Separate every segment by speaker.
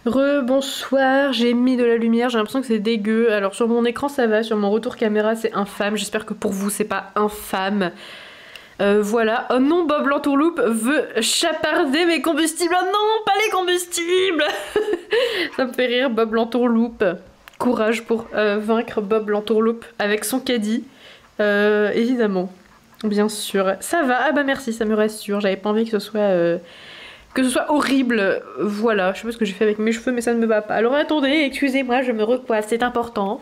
Speaker 1: Bonsoir, j'ai mis de la lumière, j'ai l'impression que c'est dégueu. Alors sur mon écran ça va, sur mon retour caméra c'est infâme. J'espère que pour vous c'est pas infâme. Voilà. Oh non, Bob l'entourloupe veut chaparder mes combustibles. Oh non, pas les combustibles. Ça me fait rire, Bob l'entourloupe. Courage pour vaincre Bob l'entourloupe avec son caddie. Évidemment. Bien sûr. Ça va, ah bah merci, ça me rassure. J'avais pas envie que ce soit horrible. Voilà, je sais pas ce que j'ai fait avec mes cheveux, mais ça ne me va pas. Alors attendez, excusez-moi, je me recoiffe, c'est important.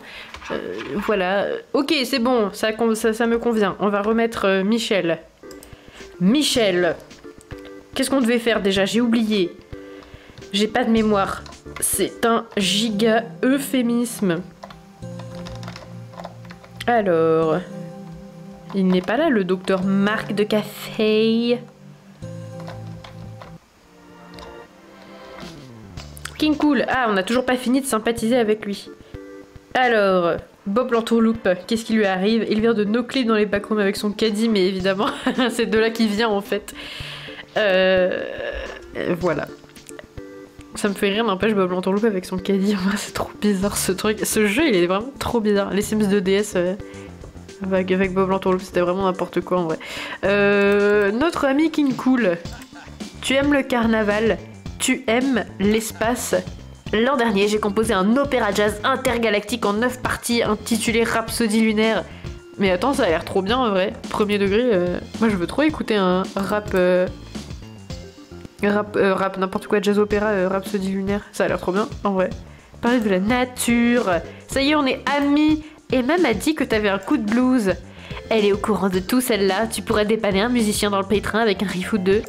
Speaker 1: Voilà. Ok, c'est bon, ça me convient. On va remettre Michel. Michel. Qu'est-ce qu'on devait faire déjà? J'ai oublié. J'ai pas de mémoire. C'est un giga euphémisme. Alors... Il n'est pas là, le docteur Marc de Café. King Cool. Ah, on n'a toujours pas fini de sympathiser avec lui. Alors, Bob l'entourloupe, qu'est-ce qui lui arrive? Il vient de nocler dans les backrooms avec son caddie, mais évidemment, c'est de là qu'il vient en fait. Voilà. Ça me fait rire, n'empêche, Bob l'entourloupe avec son caddie. C'est trop bizarre ce truc. Ce jeu, il est vraiment trop bizarre. Les Sims 2DS... Avec Bob l'entourloupe, c'était vraiment n'importe quoi en vrai. Notre ami King Cool. Tu aimes le carnaval? Tu aimes l'espace? L'an dernier, j'ai composé un opéra jazz intergalactique en 9 parties intitulé Rhapsodie lunaire. Mais attends, ça a l'air trop bien en vrai. Premier degré, moi je veux trop écouter un rap... rap n'importe quoi, jazz opéra, Rhapsodie lunaire. Ça a l'air trop bien en vrai. Parler de la nature. Ça y est, on est amis. Emma m'a dit que t'avais un coup de blues. Elle est au courant de tout, celle-là. Tu pourrais dépanner un musicien dans le pétrin avec un riff ou deux.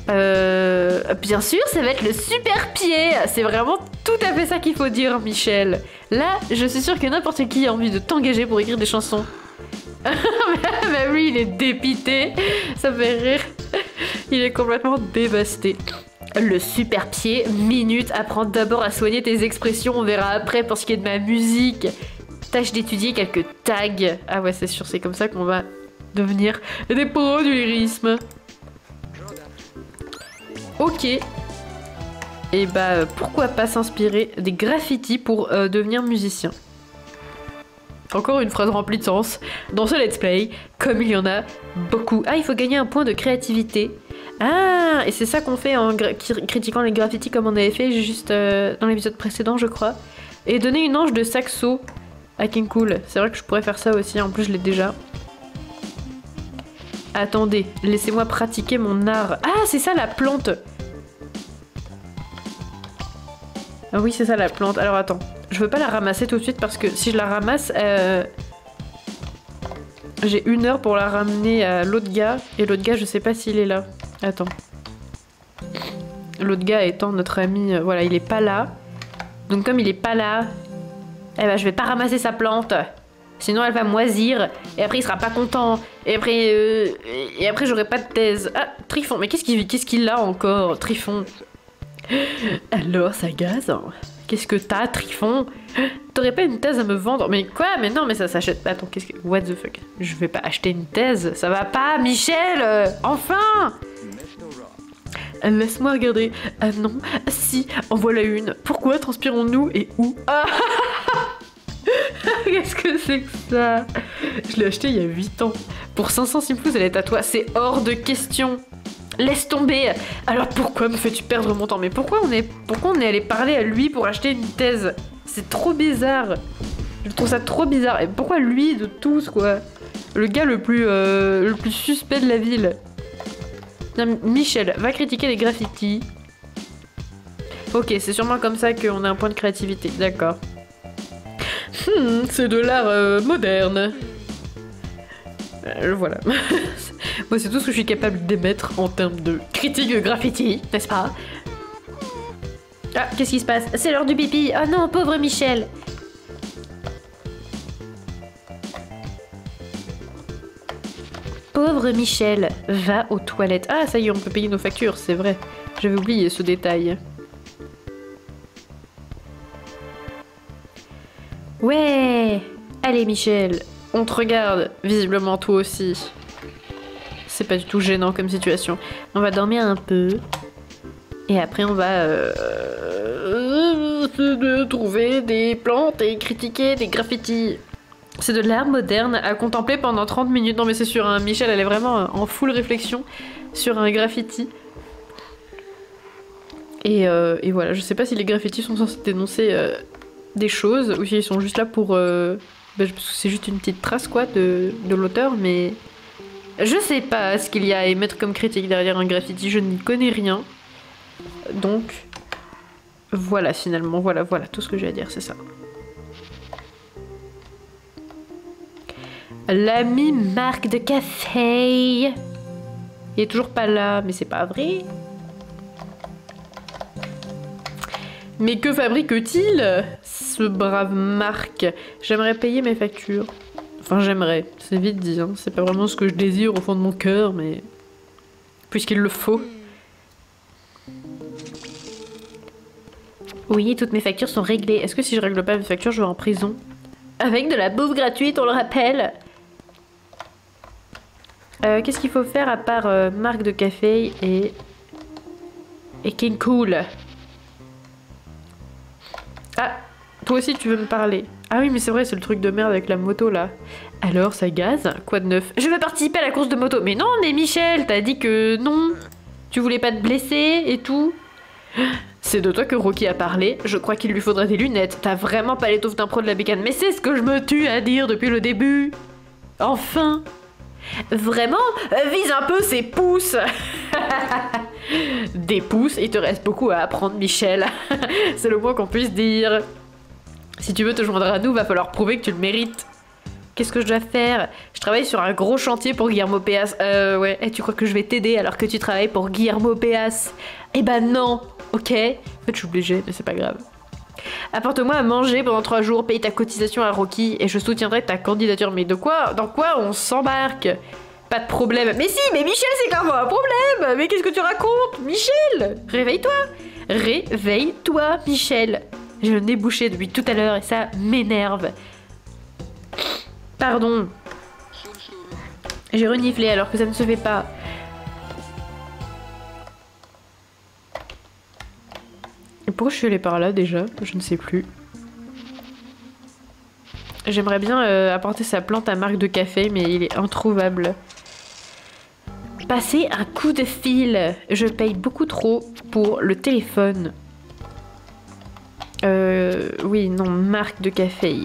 Speaker 1: Bien sûr, ça va être le super pied. C'est vraiment tout à fait ça qu'il faut dire, Michel. Là, je suis sûre que n'importe qui a envie de t'engager pour écrire des chansons. Bah oui, il est dépité. Ça me fait rire. Il est complètement dévasté. Le super pied, minute. Apprends d'abord à soigner tes expressions. On verra après pour ce qui est de ma musique. Tâche d'étudier quelques tags. Ah ouais, c'est sûr, c'est comme ça qu'on va devenir des pros du lyrisme. Ok. Et bah, pourquoi pas s'inspirer des graffitis pour devenir musicien. Encore une phrase remplie de sens. Dans ce let's play, comme il y en a beaucoup. Ah, il faut gagner un point de créativité. Ah, et c'est ça qu'on fait en critiquant les graffitis comme on avait fait juste dans l'épisode précédent, je crois. Et donner une ange de saxo. Ah, King Cool, c'est vrai que je pourrais faire ça aussi, en plus je l'ai déjà. Attendez, laissez-moi pratiquer mon art. Ah, c'est ça la plante. Ah oui, c'est ça la plante. Alors attends, je veux pas la ramasser tout de suite parce que si je la ramasse, j'ai 1 heure pour la ramener à l'autre gars. Et l'autre gars, je sais pas s'il est là. Attends. L'autre gars étant notre ami, voilà, il est pas là. Donc comme il est pas là... Eh ben je vais pas ramasser sa plante, sinon elle va moisir, et après il sera pas content, et après j'aurai pas de thèse. Ah, Trifon, mais qu'est-ce qu'il a encore, Trifon? Alors ça gaze, hein. Qu'est-ce que t'as, Trifon? T'aurais pas une thèse à me vendre? Mais quoi? Mais non, mais ça s'achète. Attends, qu'est-ce que... What the fuck? Je vais pas acheter une thèse, ça va pas, Michel. Enfin. Laisse-moi regarder. Ah non, si, en voilà une. Pourquoi transpirons-nous et où? Ah. Qu'est-ce que c'est que ça? Je l'ai acheté il y a 8 ans. Pour 500 simfous, elle est à toi. C'est hors de question. Laisse tomber. Alors pourquoi me fais-tu perdre mon temps? Mais pourquoi on est allé parler à lui pour acheter une thèse? C'est trop bizarre. Je trouve ça trop bizarre. Et pourquoi lui de tous, quoi? Le gars le plus suspect de la ville. Bien, Michel, va critiquer les graffitis. Ok, c'est sûrement comme ça qu'on a un point de créativité. D'accord. C'est de l'art moderne. Voilà. Moi, c'est tout ce que je suis capable d'émettre en termes de critique de graffiti, n'est-ce pas? Ah, qu'est-ce qui se passe? C'est l'heure du pipi. Oh non, pauvre Michel. Pauvre Michel, va aux toilettes. Ah, ça y est, on peut payer nos factures, c'est vrai. J'avais oublié ce détail. Ouais! Allez, Michel, on te regarde. Visiblement, toi aussi. C'est pas du tout gênant comme situation. On va dormir un peu. Et après, on va... de trouver des plantes et critiquer des graffitis. C'est de l'art moderne à contempler pendant 30 minutes. Non mais c'est sûr, hein, Michel elle est vraiment en full réflexion sur un graffiti. Et voilà, je sais pas si les graffitis sont censés dénoncer des choses ou s'ils sont juste là pour... c'est juste une petite trace quoi de l'auteur, mais... Je sais pas ce qu'il y a à émettre comme critique derrière un graffiti, je n'y connais rien. Donc... Voilà finalement, voilà tout ce que j'ai à dire, c'est ça. L'ami Marc de Café. Il est toujours pas là, mais c'est pas vrai. Mais que fabrique-t-il, ce brave Marc? J'aimerais payer mes factures. Enfin j'aimerais, c'est vite dit, hein. C'est pas vraiment ce que je désire au fond de mon cœur, mais... Puisqu'il le faut. Oui, toutes mes factures sont réglées. Est-ce que si je règle pas mes factures, je vais en prison? Avec de la bouffe gratuite, on le rappelle. Qu'est-ce qu'il faut faire à part Marc de Café et King Cool? Ah, toi aussi tu veux me parler? Ah oui, mais c'est vrai, c'est le truc de merde avec la moto là. Alors, ça gaze? Quoi de neuf? Je veux participer à la course de moto. Mais non, mais Michel, t'as dit que non. Tu voulais pas te blesser et tout. C'est de toi que Rocky a parlé. Je crois qu'il lui faudrait des lunettes. T'as vraiment pas l'étoffe d'un pro de la bécane. Mais c'est ce que je me tue à dire depuis le début. Enfin. Vraiment, vise un peu ses pouces. Des pouces, il te reste beaucoup à apprendre, Michel. C'est le moins qu'on puisse dire. Si tu veux te joindre à nous, va falloir prouver que tu le mérites. Qu'est-ce que je dois faire? Je travaille sur un gros chantier pour Guillermo Péas. Ouais. Et tu crois que je vais t'aider alors que tu travailles pour Guillermo Péas? Eh ben non. Ok. En fait, je suis obligée, mais c'est pas grave. Apporte-moi à manger pendant 3 jours, paye ta cotisation à Rocky et je soutiendrai ta candidature. Mais de quoi? Dans quoi on s'embarque? Pas de problème. Mais si, mais Michel, c'est clairement un problème. Mais qu'est-ce que tu racontes? Michel, réveille-toi. Réveille-toi, Michel. J'ai le nez bouché depuis tout à l'heure et ça m'énerve. Pardon. J'ai reniflé alors que ça ne se fait pas. Et pourquoi je suis allée par là déjà? Je ne sais plus. J'aimerais bien apporter sa plante à Marc de Café, mais il est introuvable. Passer un coup de fil. Je paye beaucoup trop pour le téléphone. Oui, non, Marc de Café.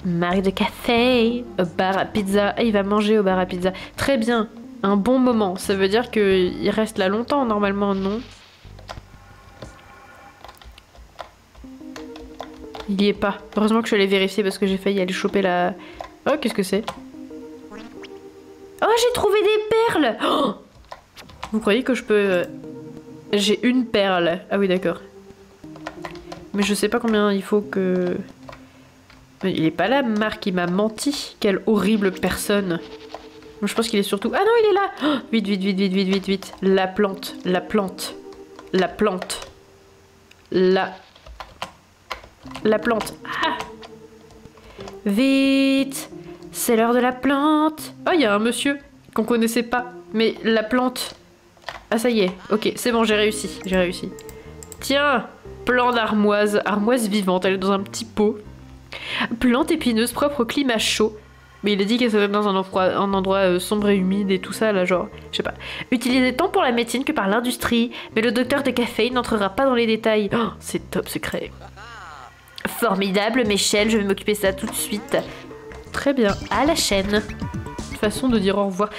Speaker 1: Marc de Café. Au bar à pizza. Ah, il va manger au bar à pizza. Très bien. Un bon moment. Ça veut dire qu'il reste là longtemps, normalement, non? Il y est pas. Heureusement que je suis allée vérifier parce que j'ai failli aller choper la... Oh, qu'est-ce que c'est? Oh, j'ai trouvé des perles! Oh, vous croyez que je peux... J'ai une perle. Ah oui, d'accord. Mais je sais pas combien il faut que... Il est pas là, Marc, il m'a menti. Quelle horrible personne. Je pense qu'il est surtout... Ah non, il est là! Oh, vite, vite, vite, vite, vite, vite, vite. La plante, la plante, la plante, la plante. Ah! Vite! C'est l'heure de la plante! Oh, il y a un monsieur qu'on connaissait pas. Mais la plante... Ah, ça y est. Ok, c'est bon, j'ai réussi. J'ai réussi. Tiens! Plante d'armoise. Armoise vivante. Elle est dans un petit pot. Plante épineuse propre au climat chaud. Mais il a dit qu'elle serait dans un endroit sombre et humide et tout ça, là, genre... Je sais pas. Utilisée tant pour la médecine que par l'industrie. Mais le docteur de Café n'entrera pas dans les détails. Oh, c'est top secret. Formidable, Michel, je vais m'occuper de ça tout de suite. Très bien, à la chaîne. Façon de dire au revoir.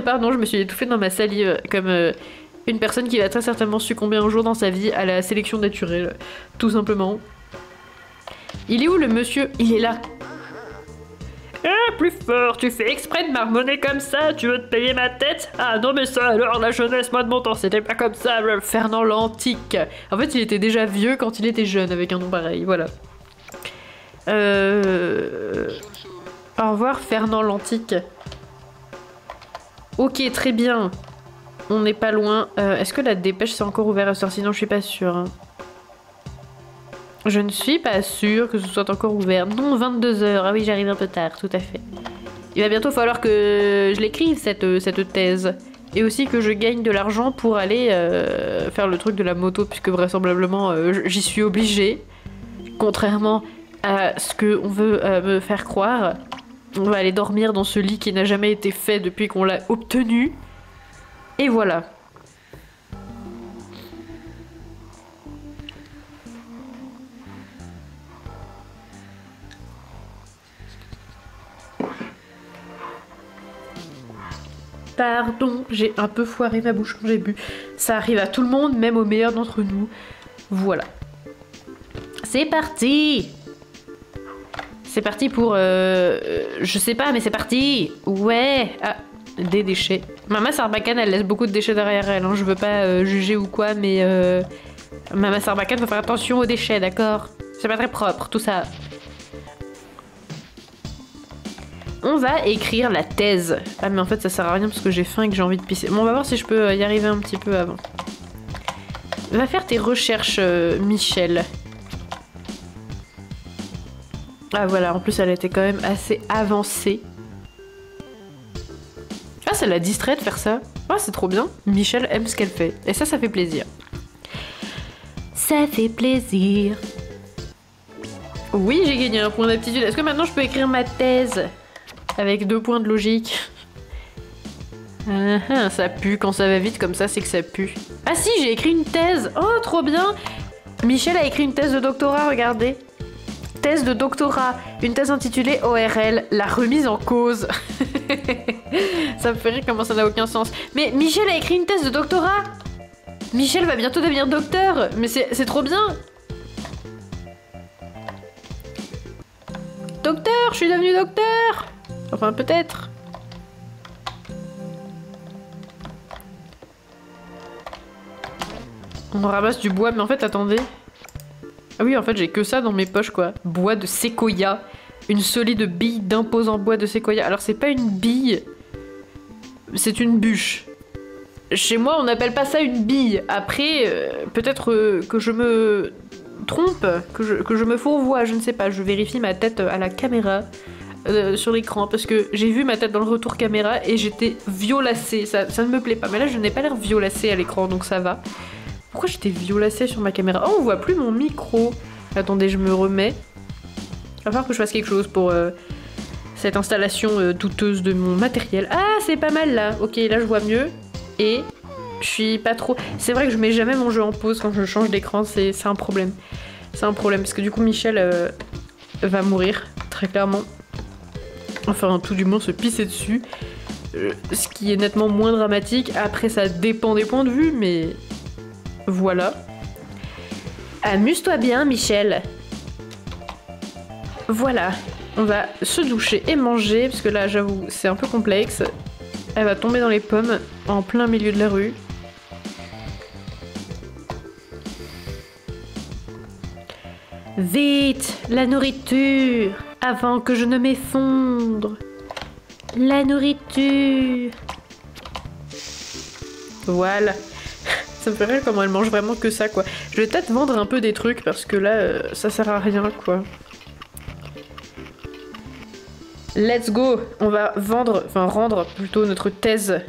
Speaker 1: Pardon, je me suis étouffée dans ma salive comme une personne qui va très certainement succomber un jour dans sa vie à la sélection naturelle. Tout simplement. Il est où le monsieur? Il est là. Ah, plus fort, tu fais exprès de marmonner comme ça, tu veux te payer ma tête? Ah non mais ça alors, la jeunesse, moi de mon temps, c'était pas comme ça, Fernand l'Antique. En fait, il était déjà vieux quand il était jeune avec un nom pareil, voilà. Au revoir, Fernand l'Antique. Ok, très bien. On n'est pas loin. Est-ce que la dépêche c'est encore ouvert à ce soir? Sinon, je suis pas sûre. Hein. Je ne suis pas sûre que ce soit encore ouvert. Non, 22 h. Ah oui, j'arrive un peu tard, tout à fait. Il va bientôt falloir que je l'écrive, cette thèse. Et aussi que je gagne de l'argent pour aller faire le truc de la moto, puisque vraisemblablement j'y suis obligée. contrairement à ce qu'on veut me faire croire. On va aller dormir dans ce lit qui n'a jamais été fait depuis qu'on l'a obtenu. Et voilà. Pardon, j'ai un peu foiré ma bouche quand j'ai bu. Ça arrive à tout le monde, même aux meilleurs d'entre nous. Voilà. C'est parti! C'est parti pour... je sais pas, mais c'est parti! Ouais! Ah, des déchets. Mama Sarbacane, elle laisse beaucoup de déchets derrière elle. Hein. Je veux pas juger ou quoi, mais... Mama Sarbacane, faut faire attention aux déchets, d'accord? C'est pas très propre, tout ça. On va écrire la thèse. Ah mais en fait ça sert à rien parce que j'ai faim et que j'ai envie de pisser. Bon on va voir si je peux y arriver un petit peu avant. Va faire tes recherches Michel. Ah voilà, en plus elle était quand même assez avancée. Ah ça l'a distrait de faire ça. Ah c'est trop bien. Michel aime ce qu'elle fait. Et ça fait plaisir. Ça fait plaisir. Oui j'ai gagné un point d'aptitude. Est-ce que maintenant je peux écrire ma thèse ? Avec 2 points de logique. Ça pue. Quand ça va vite comme ça, c'est que ça pue. Ah si, j'ai écrit une thèse. Oh, trop bien. Michel a écrit une thèse de doctorat, regardez. Thèse de doctorat. Une thèse intitulée ORL, la remise en cause. Ça me fait rire comment ça n'a aucun sens. Mais Michel a écrit une thèse de doctorat. Michel va bientôt devenir docteur. Mais c'est trop bien. Docteur, je suis devenu docteur. Enfin, peut-être. On ramasse du bois, mais en fait, attendez. Ah oui, en fait, j'ai que ça dans mes poches, quoi. Bois de séquoia. Une solide bille d'imposant bois de séquoia. Alors, c'est pas une bille. C'est une bûche. Chez moi, on n'appelle pas ça une bille. Après, peut-être que je me trompe, que je me fourvoie, je ne sais pas. Je vérifie ma tête à la caméra. Sur l'écran parce que j'ai vu ma tête dans le retour caméra et j'étais violacée, ça ne me plaît pas, mais là je n'ai pas l'air violacée à l'écran donc ça va. Pourquoi j'étais violacée sur ma caméra? Oh on voit plus mon micro. Attendez je me remets. Il va falloir que je fasse quelque chose pour cette installation douteuse de mon matériel. Ah c'est pas mal là, ok là je vois mieux et je suis pas trop... C'est vrai que je mets jamais mon jeu en pause quand je change d'écran, c'est un problème. C'est un problème parce que du coup Michel va mourir très clairement. Enfin, tout du moins se pisser dessus. Ce qui est nettement moins dramatique. Après, ça dépend des points de vue, mais... Voilà. Amuse-toi bien, Michel. Voilà. On va se doucher et manger, parce que là, j'avoue, c'est un peu complexe. Elle va tomber dans les pommes, en plein milieu de la rue. Vite, la nourriture, avant que je ne m'effondre. La nourriture. Voilà. Ça me fait rire comment elle mange vraiment que ça, quoi. Je vais peut-être vendre un peu des trucs, parce que là, ça sert à rien, quoi. Let's go. On va rendre plutôt notre thèse,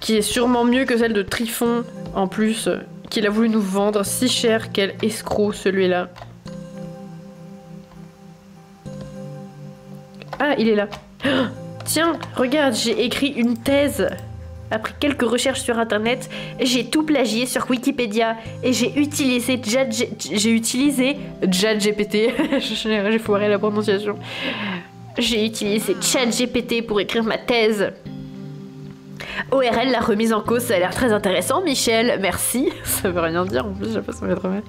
Speaker 1: qui est sûrement mieux que celle de Trifon, en plus, qu'il a voulu nous vendre si cher. Quel escroc, celui-là. Ah, il est là. Oh, tiens, regarde, j'ai écrit une thèse. Après quelques recherches sur internet, j'ai tout plagié sur Wikipédia et j'ai utilisé ChatGPT. J'ai foiré la prononciation. J'ai utilisé ChatGPT pour écrire ma thèse. ORL, la remise en cause, ça a l'air très intéressant, Michel. Merci. Ça veut rien dire en plus, je sais pas si ça va être mal.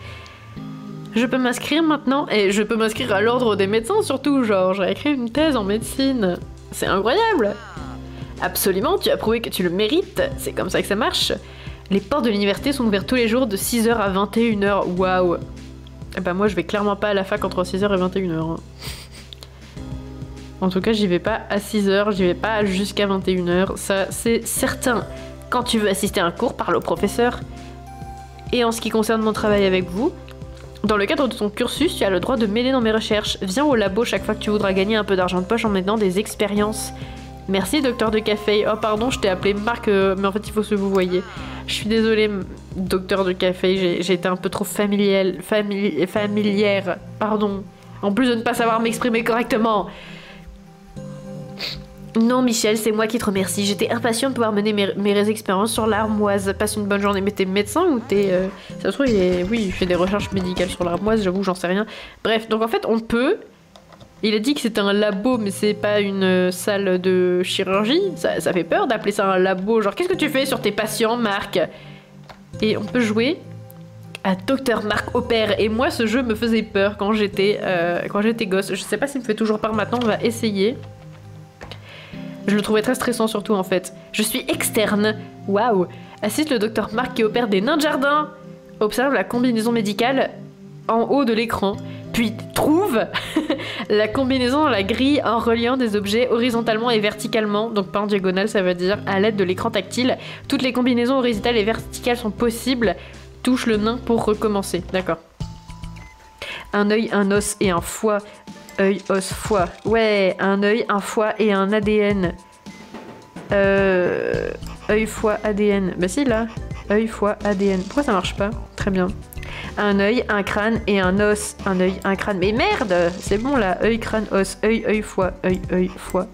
Speaker 1: Je peux m'inscrire maintenant et je peux m'inscrire à l'ordre des médecins surtout, genre j'ai écrit une thèse en médecine. C'est incroyable. Absolument, tu as prouvé que tu le mérites, c'est comme ça que ça marche. Les portes de l'université sont ouvertes tous les jours de 6h à 21h, waouh. Et bah moi je vais clairement pas à la fac entre 6h et 21h. Hein. En tout cas j'y vais pas à 6h, j'y vais pas jusqu'à 21h, ça c'est certain. Quand tu veux assister à un cours, parle au professeur. Et en ce qui concerne mon travail avec vous, dans le cadre de ton cursus, tu as le droit de m'aider dans mes recherches. Viens au labo chaque fois que tu voudras gagner un peu d'argent de poche en menant des expériences. Merci, docteur de café. Oh, pardon, je t'ai appelé Marc, mais en fait, il faut se vous voyez. Je suis désolée, docteur de café, j'ai été un peu trop familière. Pardon. En plus de ne pas savoir m'exprimer correctement. Non, Michel, c'est moi qui te remercie. J'étais impatiente de pouvoir mener mes expériences sur l'armoise. Passe une bonne journée. Mais t'es médecin ou t'es... Ça se trouve, il fait des recherches médicales sur l'armoise, j'avoue, j'en sais rien. Bref, donc en fait, on peut... Il a dit que c'était un labo, mais c'est pas une salle de chirurgie. Ça fait peur d'appeler ça un labo. Genre, qu'est-ce que tu fais sur tes patients, Marc? Et on peut jouer à Dr Marc Opère. Et moi, ce jeu me faisait peur quand j'étais gosse. Je sais pas s'il me fait toujours peur maintenant, on va essayer. Je le trouvais très stressant surtout en fait. Je suis externe. Waouh. Assiste le docteur Marc qui opère des nains de jardin. Observe la combinaison médicale en haut de l'écran. Puis trouve la combinaison dans la grille en reliant des objets horizontalement et verticalement. Donc pas en diagonale, ça veut dire à l'aide de l'écran tactile. Toutes les combinaisons horizontales et verticales sont possibles. Touche le nain pour recommencer. D'accord. Un œil, un os et un foie. Œil, os, foie. Ouais, un œil, un foie et un ADN. Œil, foie, ADN. Bah si, là. Œil, foie, ADN. Pourquoi ça marche pas? Très bien. Un œil, un crâne et un os. Un œil, un crâne. Mais merde! C'est bon, là. Œil, crâne, os. Œil, foie. Œil, foie.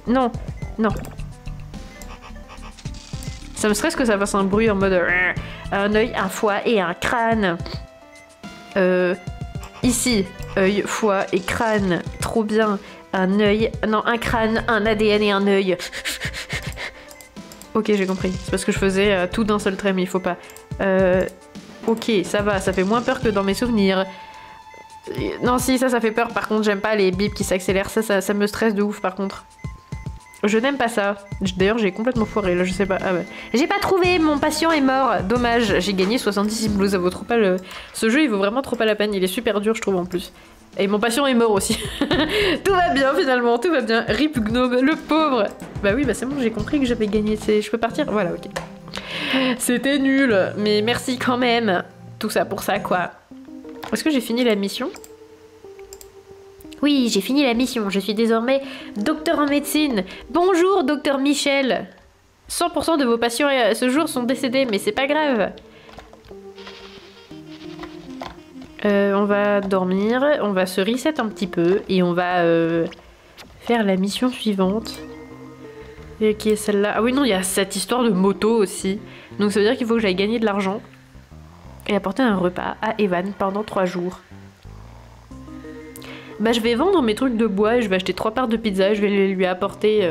Speaker 1: Non. Non. Ça me stresse que ça fasse un bruit en mode... Un œil, un foie et un crâne. Ici, œil, foie et crâne. Trop bien. Un œil, non, un crâne, un ADN et un œil. Ok, j'ai compris. C'est parce que je faisais tout d'un seul trait, mais il faut pas. Ok, ça va, ça fait moins peur que dans mes souvenirs. Non, si, ça fait peur. Par contre, j'aime pas les bips qui s'accélèrent. Ça me stresse de ouf, par contre. Je n'aime pas ça. D'ailleurs, j'ai complètement foiré, là, je sais pas. Ah ouais. J'ai pas trouvé, mon patient est mort. Dommage, j'ai gagné 76 blues. Ça vaut trop pas le... Ce jeu, il vaut vraiment trop pas la peine. Il est super dur, je trouve, en plus. Et mon patient est mort aussi. Tout va bien, finalement, tout va bien. Rip Gnome, le pauvre. Bah oui, bah c'est bon, j'ai compris que j'avais gagné. Je peux partir? Voilà, ok. C'était nul, mais merci quand même. Tout ça pour ça, quoi. Est-ce que j'ai fini la mission? Oui, j'ai fini la mission. Je suis désormais docteur en médecine. Bonjour, docteur Michel. 100% de vos patients ce jour sont décédés, mais c'est pas grave. On va dormir, on va se reset un petit peu et on va faire la mission suivante. Et qui est celle-là? Ah oui, non, il y a cette histoire de moto aussi. Donc ça veut dire qu'il faut que j'aille gagner de l'argent et apporter un repas à Evan pendant 3 jours. Bah je vais vendre mes trucs de bois et je vais acheter 3 parts de pizza et je vais les lui apporter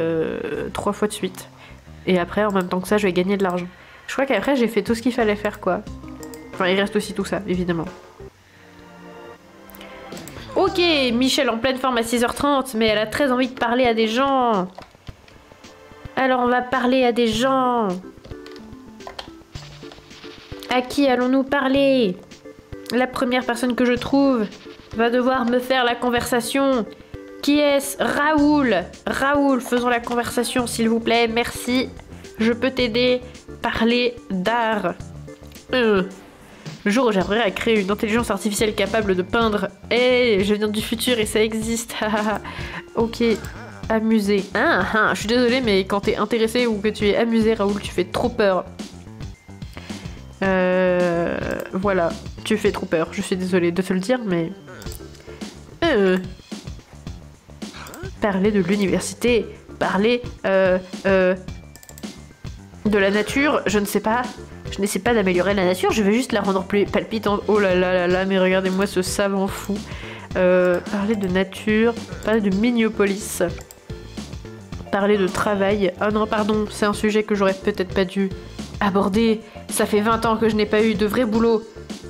Speaker 1: 3 fois de suite. Et après, en même temps que ça, je vais gagner de l'argent. Je crois qu'après, j'ai fait tout ce qu'il fallait faire, quoi. Enfin, il reste aussi tout ça, évidemment. Ok, Michel en pleine forme à 6h30, mais elle a très envie de parler à des gens. Alors on va parler à des gens. À qui allons-nous parler? La première personne que je trouve va devoir me faire la conversation. Qui est-ce? Raoul. Raoul, faisons la conversation s'il vous plaît, merci. Je peux t'aider. Parler d'art. Le jour où j'arriverai à créer une intelligence artificielle capable de peindre. Hey, je viens du futur et ça existe. Ok, amusé. Je suis désolée, mais quand t'es intéressé ou que tu es amusé, Raoul, tu fais trop peur. Voilà, tu fais trop peur. Je suis désolée de te le dire, mais... Parler de l'université. Parler... de la nature, je ne sais pas. Je n'essaie pas d'améliorer la nature, je veux juste la rendre plus palpitante. Oh là là là là, mais regardez-moi ce savant fou. Parler de nature, parler de Miniopolis. Parler de travail. Ah non, pardon, c'est un sujet que j'aurais peut-être pas dû aborder. Ça fait 20 ans que je n'ai pas eu de vrai boulot.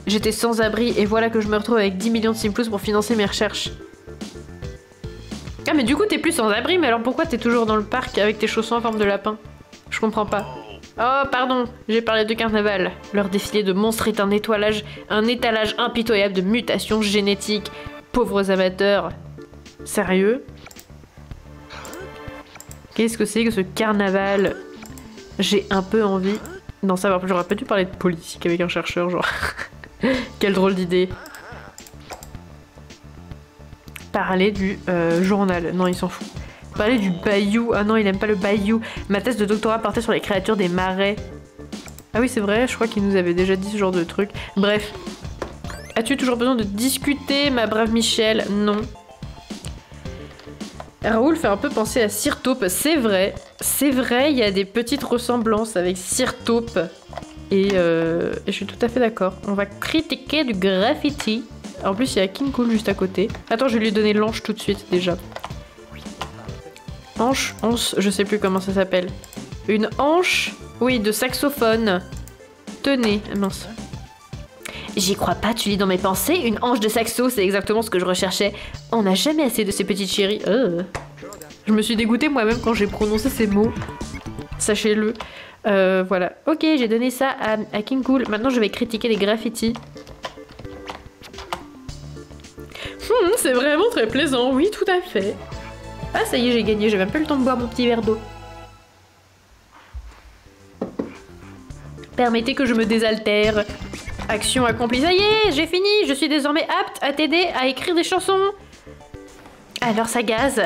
Speaker 1: J'étais sans abri et voilà que je me retrouve avec 10 millions de Simplus pour financer mes recherches. Ah mais du coup t'es plus sans abri, mais alors pourquoi t'es toujours dans le parc avec tes chaussons en forme de lapin? Je comprends pas. Oh pardon, j'ai parlé de carnaval. Leur défilé de monstres est un étalage impitoyable de mutations génétiques. Pauvres amateurs. Sérieux? Qu'est-ce que c'est que ce carnaval? J'ai un peu envie d'en savoir plus. J'aurais pas dû parler de politique avec un chercheur, genre. Quelle drôle d'idée. Parler du journal. Non, il s'en fout. Parler du bayou. Ah non, il aime pas le bayou. Ma thèse de doctorat portait sur les créatures des marais. Ah oui, c'est vrai, je crois qu'il nous avait déjà dit ce genre de truc. Bref. As-tu toujours besoin de discuter, ma brave Michel? Non. Raoul fait un peu penser à Sir Taupe, c'est vrai. C'est vrai, il y a des petites ressemblances avec Sir Taupe. Et je suis tout à fait d'accord. On va critiquer du graffiti. En plus, il y a King Cool juste à côté. Attends, je vais lui donner l'anche tout de suite, déjà. Anche, je sais plus comment ça s'appelle. Une hanche, oui, de saxophone. Tenez, mince. J'y crois pas, tu lis dans mes pensées. Une hanche de saxo, c'est exactement ce que je recherchais. On n'a jamais assez de ces petites chéries. Je me suis dégoûtée moi-même quand j'ai prononcé ces mots. Sachez-le. Voilà. Ok, j'ai donné ça à King Cool. Maintenant, je vais critiquer les graffitis. C'est vraiment très plaisant. Oui, tout à fait. Ah, ça y est, j'ai gagné. J'ai même pas eu le temps de boire mon petit verre d'eau. Permettez que je me désaltère. Action accomplie. Ça y est, j'ai fini. Je suis désormais apte à t'aider à écrire des chansons. Alors ça gaze.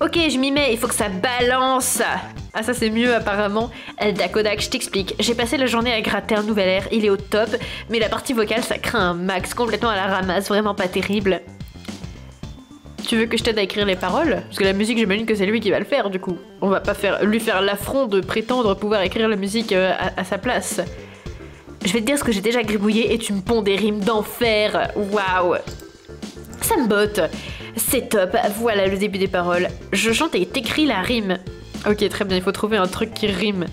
Speaker 1: Ok, je m'y mets. Il faut que ça balance. Ah, ça c'est mieux apparemment. Dakodak, je t'explique. J'ai passé la journée à gratter un nouvel air. Il est au top. Mais la partie vocale, ça craint un max. Complètement à la ramasse. Vraiment pas terrible. Tu veux que je t'aide à écrire les paroles? Parce que la musique, j'imagine que c'est lui qui va le faire, du coup. On va pas lui faire l'affront de prétendre pouvoir écrire la musique à sa place. Je vais te dire ce que j'ai déjà gribouillé et tu me ponds des rimes d'enfer. Waouh. Ça me botte. C'est top. Voilà le début des paroles. Je chante et t'écris la rime. Ok, très bien, il faut trouver un truc qui rime.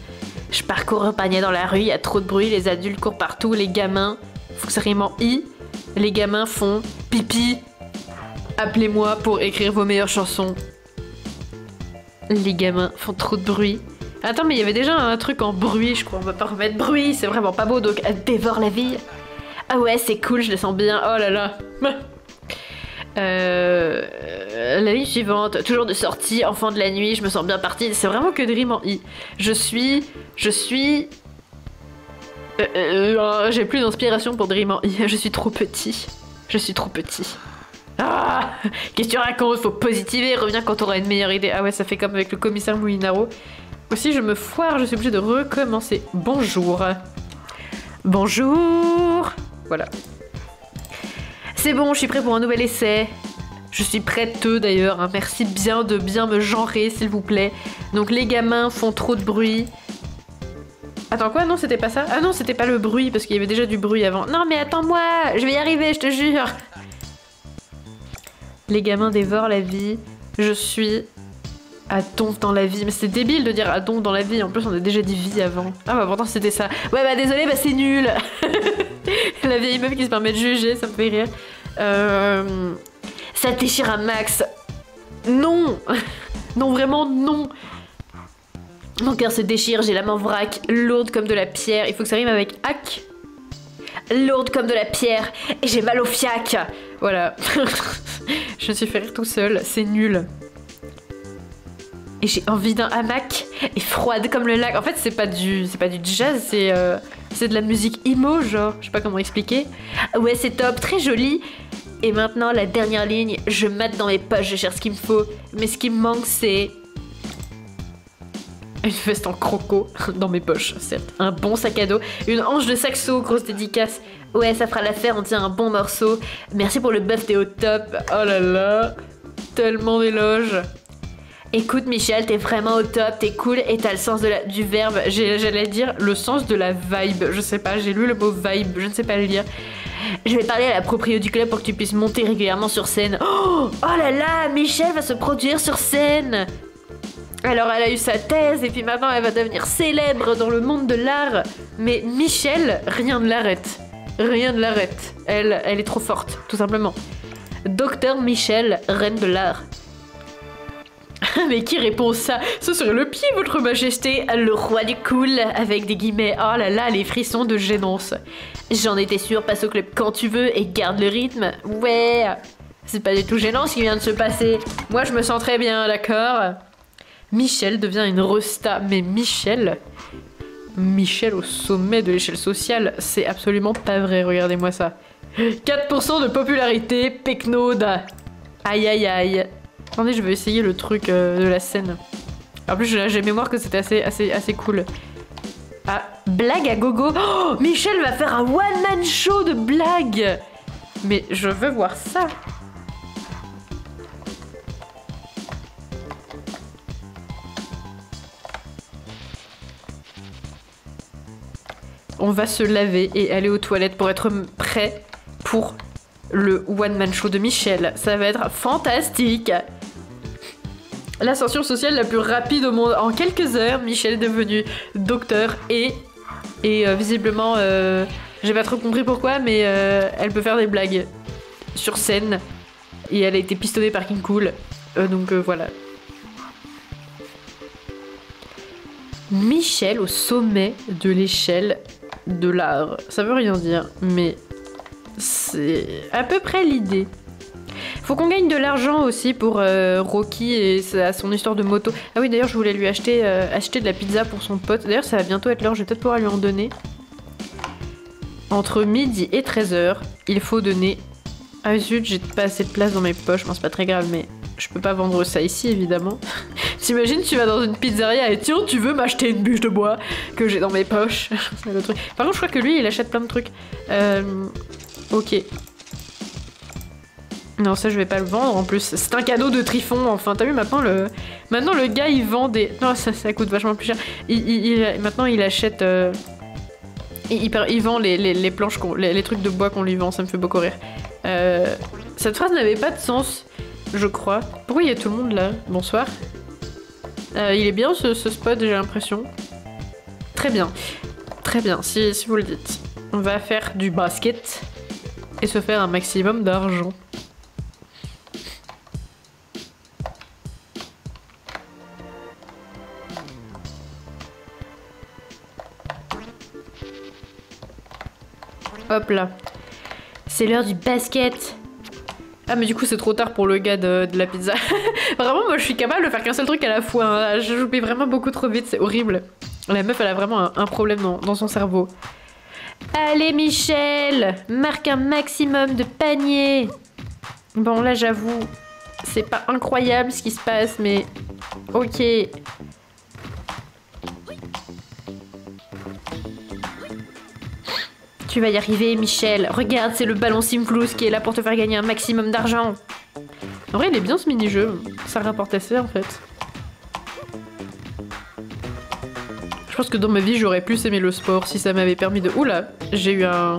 Speaker 1: Je parcours un panier dans la rue, il y a trop de bruit, les adultes courent partout, les gamins... Faut que ça rime en i. Les gamins font pipi. Appelez-moi pour écrire vos meilleures chansons. Les gamins font trop de bruit. Attends, mais il y avait déjà un truc en bruit, je crois. On va pas remettre bruit, c'est vraiment pas beau, donc elle dévore la vie. Ah ouais, c'est cool, je le sens bien. Oh là là. La ligne suivante, toujours de sortie, enfant de la nuit, je me sens bien partie. C'est vraiment que des rimes en i. Je suis... j'ai plus d'inspiration pour des rimes en i. Je suis trop petit. Je suis trop petit. Ah, qu'est-ce que tu racontes? Faut positiver, reviens quand t'auras une meilleure idée. Ah ouais, ça fait comme avec le commissaire Moulinaro. Aussi, je me foire, je suis obligée de recommencer. Bonjour. Bonjour. Voilà. C'est bon, je suis prêt pour un nouvel essai. Je suis prête d'ailleurs, hein. Merci bien de bien me genrer, s'il vous plaît. Donc les gamins font trop de bruit. Attends, quoi? Non, c'était pas ça? Ah non, c'était pas le bruit, parce qu'il y avait déjà du bruit avant. Non, mais attends-moi, je vais y arriver, je te jure. Les gamins dévorent la vie. Je suis à donf dans la vie. Mais c'est débile de dire à donf dans la vie. En plus, on a déjà dit vie avant. Ah bah pourtant c'était ça. Ouais bah désolé, bah c'est nul. La vieille meuf qui se permet de juger, ça me fait rire. Ça déchire un max. Non. Non, vraiment non. Mon cœur se déchire, j'ai la main vrac, lourde comme de la pierre. Il faut que ça rime avec hack. Lourde comme de la pierre. Et j'ai mal au fiac. Voilà. Je me suis fait rire tout seul, c'est nul. Et j'ai envie d'un hamac et froide comme le lac. En fait, c'est pas du jazz, c'est de la musique emo, genre. Je sais pas comment expliquer. Ouais, c'est top, très joli. Et maintenant, la dernière ligne, je mate dans mes poches, je cherche ce qu'il me faut. Mais ce qui me manque, c'est une veste en croco dans mes poches, certes. Un bon sac à dos, une hanche de saxo, grosse dédicace. Ouais, ça fera l'affaire, on tient un bon morceau. Merci pour le buff, t'es au top. Oh là là, tellement d'éloges. Écoute Michel, t'es vraiment au top, t'es cool et t'as le sens du verbe. J'allais dire le sens de la vibe. Je sais pas, j'ai lu le mot vibe, je ne sais pas le lire. Je vais parler à la proprio du club pour que tu puisses monter régulièrement sur scène. Oh là là, Michel va se produire sur scène. Alors elle a eu sa thèse et puis maintenant elle va devenir célèbre dans le monde de l'art. Mais Michel, rien ne l'arrête. Rien ne l'arrête. Elle est trop forte, tout simplement. Docteur Michel, reine de l'art. Mais qui répond ça? Ce serait le pied, votre majesté. Le roi du cool, avec des guillemets. Oh là là, les frissons de gênance. J'en étais sûre, passe au club quand tu veux et garde le rythme. Ouais. C'est pas du tout gênant ce qui vient de se passer. Moi je me sens très bien, d'accord? Michel devient une resta. Mais Michel au sommet de l'échelle sociale, c'est absolument pas vrai, regardez-moi ça. 4% de popularité, Pecnode. Aïe aïe aïe. Attendez, je vais essayer le truc de la scène. En plus, j'ai mémoire que c'était assez cool. Ah, blague à gogo. Oh, Michel va faire un one-man show de blagues. Mais je veux voir ça. On va se laver et aller aux toilettes pour être prêt pour le one-man show de Michel. Ça va être fantastique. L'ascension sociale la plus rapide au monde. En quelques heures, Michel est devenu docteur et visiblement, j'ai pas trop compris pourquoi, mais elle peut faire des blagues sur scène. Et elle a été pistonnée par King Cool. Donc voilà. Michel au sommet de l'échelle de l'art. Ça veut rien dire, mais c'est à peu près l'idée. Faut qu'on gagne de l'argent aussi pour Rocky et son histoire de moto. Ah oui, d'ailleurs, je voulais lui acheter de la pizza pour son pote. D'ailleurs, ça va bientôt être l'heure, je vais peut-être pouvoir lui en donner. Entre midi et 13h, il faut donner... Ah zut, j'ai pas assez de place dans mes poches, bon, c'est pas très grave, mais je peux pas vendre ça ici, évidemment. T'imagines, tu vas dans une pizzeria et tiens, tu veux m'acheter une bûche de bois que j'ai dans mes poches. C'est le truc. Par contre, je crois que lui, il achète plein de trucs. Ok. Non, ça, je vais pas le vendre, en plus. C'est un cadeau de Trifon, enfin. T'as vu, maintenant, le gars, il vend des... Non, ça coûte vachement plus cher. Maintenant, il achète... Il vend les planches, les trucs de bois qu'on lui vend, ça me fait beaucoup rire. Cette phrase n'avait pas de sens, je crois. Pourquoi il y a tout le monde, là? Bonsoir. Il est bien, ce spot, j'ai l'impression. Très bien. Très bien, si vous le dites. On va faire du basket et se faire un maximum d'argent. Hop là. C'est l'heure du basket. Ah mais du coup c'est trop tard pour le gars de la pizza. Vraiment moi je suis capable de faire qu'un seul truc à la fois. Hein. J'oublie vraiment beaucoup trop vite, c'est horrible. La meuf elle a vraiment un problème dans son cerveau. Allez Michel, marque un maximum de paniers. Bon là j'avoue, c'est pas incroyable ce qui se passe mais ok. Tu vas y arriver, Michel. Regarde, c'est le ballon Simflouz qui est là pour te faire gagner un maximum d'argent. En vrai, il est bien ce mini-jeu. Ça rapporte assez, en fait. Je pense que dans ma vie, j'aurais plus aimé le sport si ça m'avait permis de... Oula, j'ai eu un...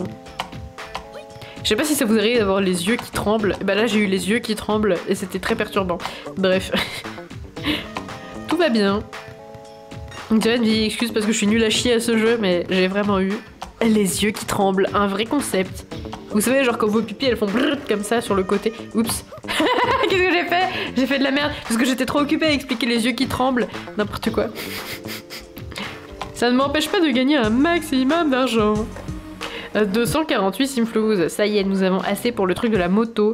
Speaker 1: Je sais pas si ça vous arrive d'avoir les yeux qui tremblent. Bah là, j'ai eu les yeux qui tremblent et c'était très perturbant. Bref. Tout va bien. On dirait une vieille excuse parce que je suis nulle à chier à ce jeu, mais j'ai vraiment eu... les yeux qui tremblent, un vrai concept. Vous savez, genre quand vos pupilles elles font brrr comme ça sur le côté. Oups. Qu'est-ce que j'ai fait? J'ai fait de la merde parce que j'étais trop occupée à expliquer les yeux qui tremblent. N'importe quoi. Ça ne m'empêche pas de gagner un maximum d'argent. 248 Simflouz. Ça y est, nous avons assez pour le truc de la moto.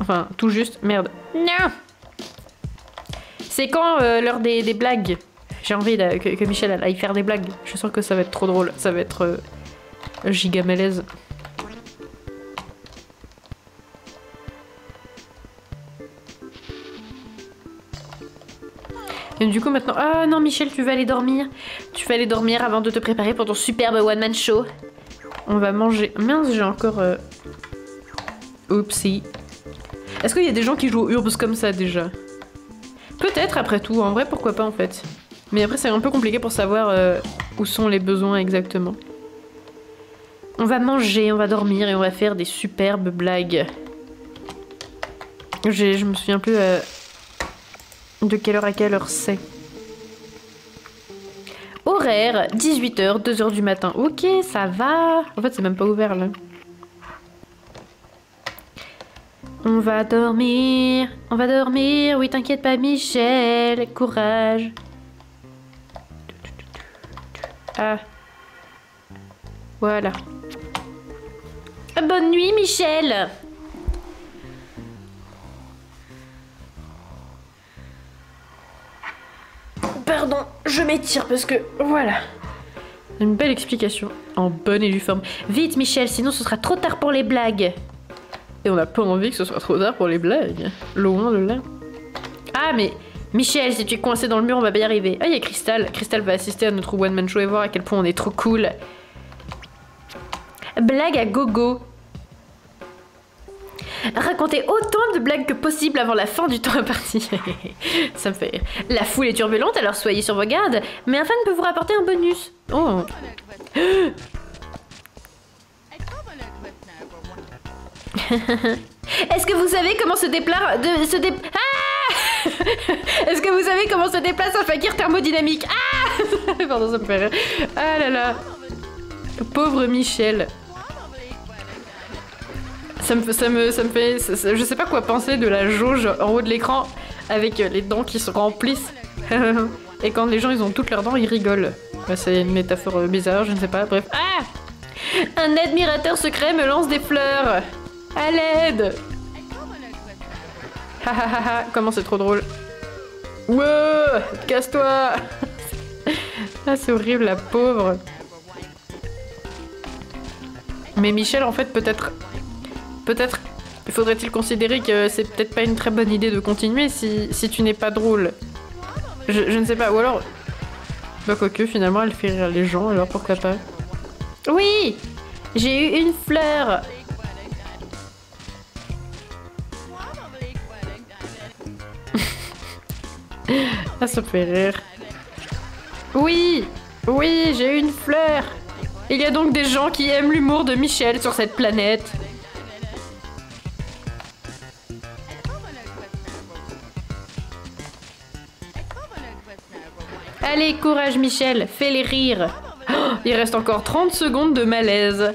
Speaker 1: Enfin, tout juste. Merde. Non. C'est quand l'heure des blagues? J'ai envie que Michel aille faire des blagues. Je suis sûre que ça va être trop drôle. Ça va être... giga malaise. Et du coup maintenant... Ah non Michel, tu vas aller dormir. Tu vas aller dormir avant de te préparer pour ton superbe one-man show. On va manger... Mince, j'ai encore... Oupsie. Est-ce qu'il y a des gens qui jouent aux Urbs comme ça déjà? Peut-être après tout, en vrai pourquoi pas en fait. Mais après c'est un peu compliqué pour savoir où sont les besoins exactement. On va manger, on va dormir et on va faire des superbes blagues. Je me souviens plus de quelle heure à quelle heure c'est. Horaire, 18h, 2h du matin. Ok, ça va. En fait, c'est même pas ouvert là. On va dormir. On va dormir. Oui, t'inquiète pas, Michel. Courage. Ah. Voilà. Bonne nuit, Michel. Pardon, je m'étire parce que... Voilà. Une belle explication. En bonne et due forme. Vite, Michel, sinon ce sera trop tard pour les blagues. Et on n'a pas envie que ce soit trop tard pour les blagues. Loin de là. Ah, mais Michel, si tu es coincé dans le mur, on va bien y arriver. Ah, il y a Crystal. Crystal va assister à notre one-man show et voir à quel point on est trop cool. Blague à gogo. Racontez autant de blagues que possible avant la fin du temps imparti. Ça me fait rire. La foule est turbulente, alors soyez sur vos gardes. Mais un fan peut vous rapporter un bonus. Oh. Est-ce que vous savez comment se déplace... Est-ce que vous savez comment se déplace un fakir thermodynamique? Ah. Pardon, ça me fait rire. Ah là là. Pauvre Michel. Ça me fait... Je sais pas quoi penser de la jauge en haut de l'écran avec les dents qui se remplissent. Et quand les gens ils ont toutes leurs dents, ils rigolent. Bah, c'est une métaphore bizarre, je ne sais pas. Bref. Ah! Un admirateur secret me lance des fleurs. À l'aide! Ha, comment c'est trop drôle. Wow! Casse-toi! Ah, c'est horrible, la pauvre. Mais Michel, en fait, peut-être... faudrait-il considérer que c'est peut-être pas une très bonne idée de continuer si tu n'es pas drôle. Je ne sais pas, ou alors... Bah quoique, finalement, elle fait rire les gens, alors pourquoi pas. Oui! J'ai eu une fleur! Ah, ça me fait rire. Oui! Oui, j'ai eu une fleur! Il y a donc des gens qui aiment l'humour de Michel sur cette planète. Allez, courage Michel, fais-les rire. Oh, il reste encore 30 secondes de malaise.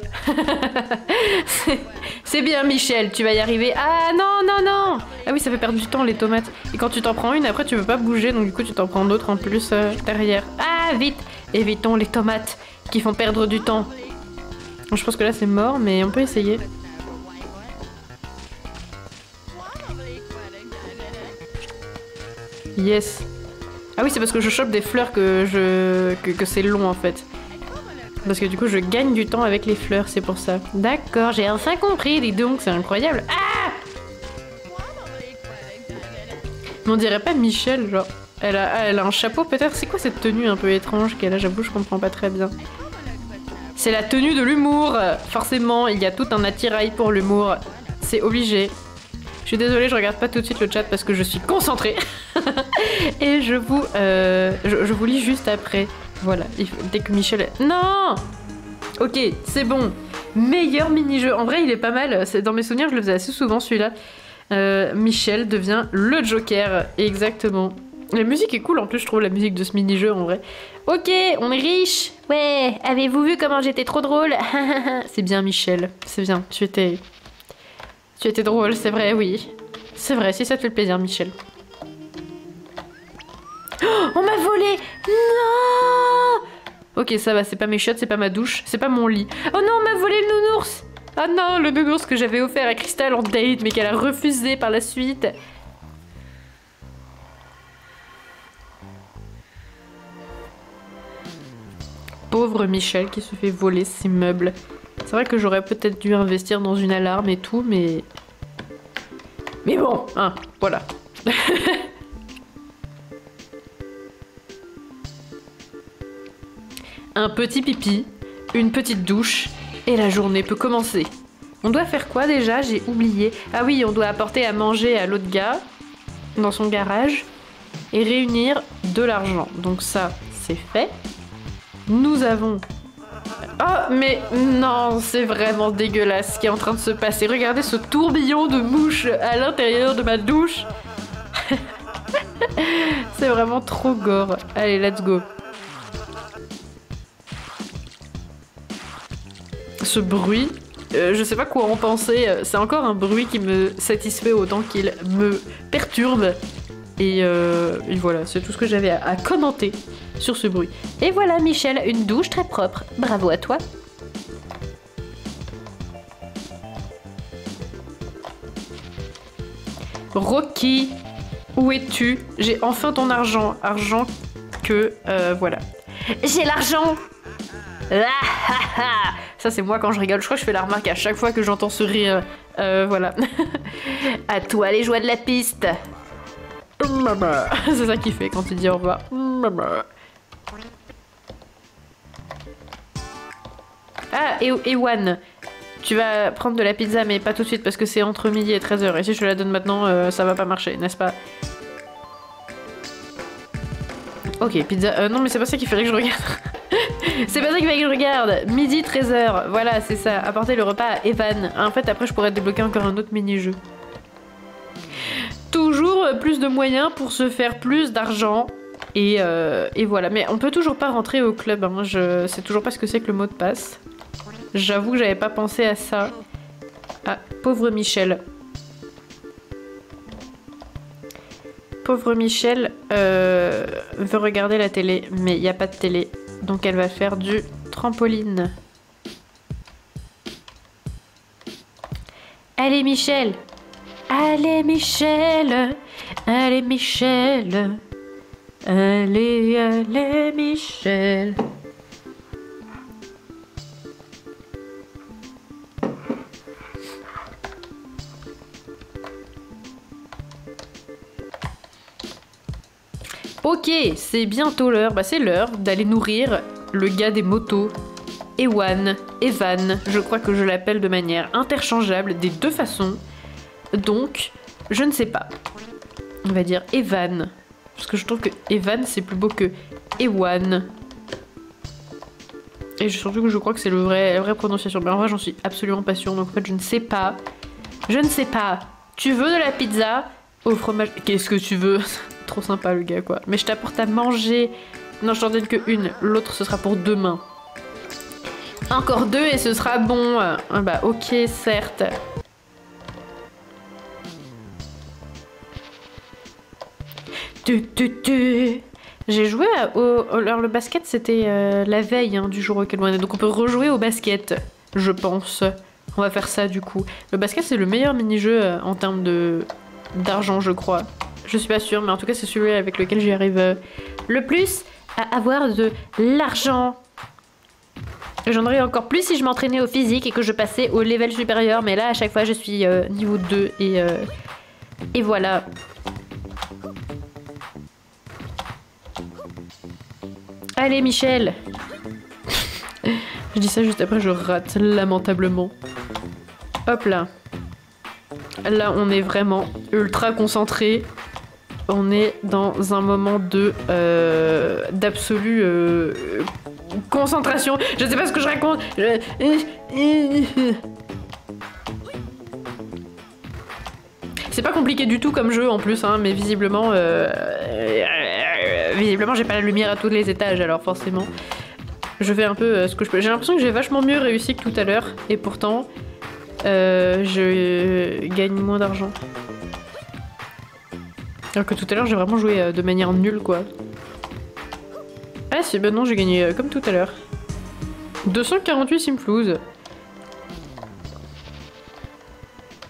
Speaker 1: C'est bien Michel, tu vas y arriver. Ah non, non, non. Ah oui, ça fait perdre du temps les tomates. Et quand tu t'en prends une, après tu peux pas bouger, donc du coup tu t'en prends d'autres en plus derrière. Ah, vite, évitons les tomates qui font perdre du temps. Je pense que là c'est mort, mais on peut essayer. Yes. Ah oui, c'est parce que je chope des fleurs que c'est long en fait. Parce que du coup je gagne du temps avec les fleurs, c'est pour ça. D'accord, j'ai enfin compris, dis donc, c'est incroyable. Ah! Mais on dirait pas Michel, genre. Elle a un chapeau peut-être. C'est quoi cette tenue un peu étrange qu'elle a? J'avoue, je comprends pas très bien. C'est la tenue de l'humour. Forcément, il y a tout un attirail pour l'humour. C'est obligé. Je suis désolée, je regarde pas tout de suite le chat parce que je suis concentrée. Et je vous lis juste après. Voilà, dès que Michel... Non! Ok, c'est bon. Meilleur mini-jeu. En vrai, il est pas mal. Dans mes souvenirs, je le faisais assez souvent, celui-là. Michel devient le Joker. Exactement. La musique est cool, en plus, je trouve, la musique de ce mini-jeu, en vrai. Ok, on est riche. Ouais, avez-vous vu comment j'étais trop drôle? C'est bien, Michel. C'est bien, tu étais drôle, c'est vrai, oui. C'est vrai, si ça te fait plaisir, Michel. Oh, on m'a volé! Non! Ok, ça va, c'est pas mes chiottes, c'est pas ma douche, c'est pas mon lit. Oh non, on m'a volé le nounours! Ah non, le nounours que j'avais offert à Crystal en date, mais qu'elle a refusé par la suite. Pauvre Michel qui se fait voler ses meubles. C'est vrai que j'aurais peut-être dû investir dans une alarme et tout, mais... Mais bon, hein, voilà. Un petit pipi, une petite douche, et la journée peut commencer. On doit faire quoi déjà? J'ai oublié. Ah oui, on doit apporter à manger à l'autre gars, dans son garage, et réunir de l'argent. Donc ça, c'est fait. Nous avons... Oh, mais non, c'est vraiment dégueulasse ce qui est en train de se passer. Regardez ce tourbillon de mouches à l'intérieur de ma douche. C'est vraiment trop gore. Allez, let's go. Ce bruit, je sais pas quoi en penser. C'est encore un bruit qui me satisfait autant qu'il me perturbe. Et voilà, c'est tout ce que j'avais à commenter sur ce bruit. Et voilà, Michel, une douche très propre. Bravo à toi. Rocky, où es-tu? J'ai enfin ton argent. Argent que... voilà. J'ai l'argent! Ça, c'est moi quand je rigole. Je crois que je fais la remarque à chaque fois que j'entends ce rire. Voilà. À toi les joies de la piste. C'est ça qu'il fait quand il dit au revoir. Ah, et Ewan, tu vas prendre de la pizza, mais pas tout de suite parce que c'est entre midi et 13h. Et si je te la donne maintenant, ça va pas marcher, n'est-ce pas? Ok, pizza. Non, mais c'est pas ça qu'il fallait que je regarde. C'est pas ça qu'il fallait que je regarde. Midi 13h, voilà, c'est ça. Apporter le repas à Evan. En fait, après, je pourrais débloquer encore un autre mini-jeu. Toujours plus de moyens pour se faire plus d'argent. Et voilà. Mais on peut toujours pas rentrer au club. Hein. Je sais toujours pas ce que c'est que le mot de passe. J'avoue que j'avais pas pensé à ça. Ah, pauvre Michel. Pauvre Michel veut regarder la télé, mais il n'y a pas de télé. Donc elle va faire du trampoline. Allez Michel! Allez Michel! Allez Michel! Allez, allez Michel! Ok, c'est bientôt l'heure, bah c'est l'heure d'aller nourrir le gars des motos, Ewan, Evan, je crois que je l'appelle de manière interchangeable des deux façons, donc je ne sais pas. On va dire Evan, parce que je trouve que Evan c'est plus beau que Ewan. Et surtout que je crois que c'est la vraie prononciation, mais en vrai j'en suis absolument pas sûre, donc en fait je ne sais pas. Je ne sais pas. Tu veux de la pizza au fromage? Qu'est-ce que tu veux? Trop sympa le gars quoi. Mais je t'apporte à manger. Non, je t'en donne que une. L'autre ce sera pour demain. Encore deux et ce sera bon. Ah bah ok, certes. J'ai joué alors le basket c'était la veille hein, du jour auquel on est. Donc on peut rejouer au basket, je pense. On va faire ça du coup. Le basket c'est le meilleur mini-jeu en termes d'argent je crois. Je suis pas sûre, mais en tout cas, c'est celui avec lequel j'y arrive le plus à avoir de l'argent. J'en aurais encore plus si je m'entraînais au physique et que je passais au level supérieur, mais là, à chaque fois, je suis niveau 2 et voilà. Allez, Michel! Je dis ça juste après, je rate lamentablement. Hop là. Là, on est vraiment ultra concentré. On est dans un moment d'absolue concentration. Je sais pas ce que je raconte. C'est pas compliqué du tout comme jeu en plus, hein, mais visiblement, visiblement j'ai pas la lumière à tous les étages, alors forcément, je fais un peu ce que je peux. J'ai l'impression que j'ai vachement mieux réussi que tout à l'heure, et pourtant, je gagne moins d'argent. Alors que tout à l'heure, j'ai vraiment joué de manière nulle, quoi. Ah si, bah non, j'ai gagné comme tout à l'heure. 248 simflouz.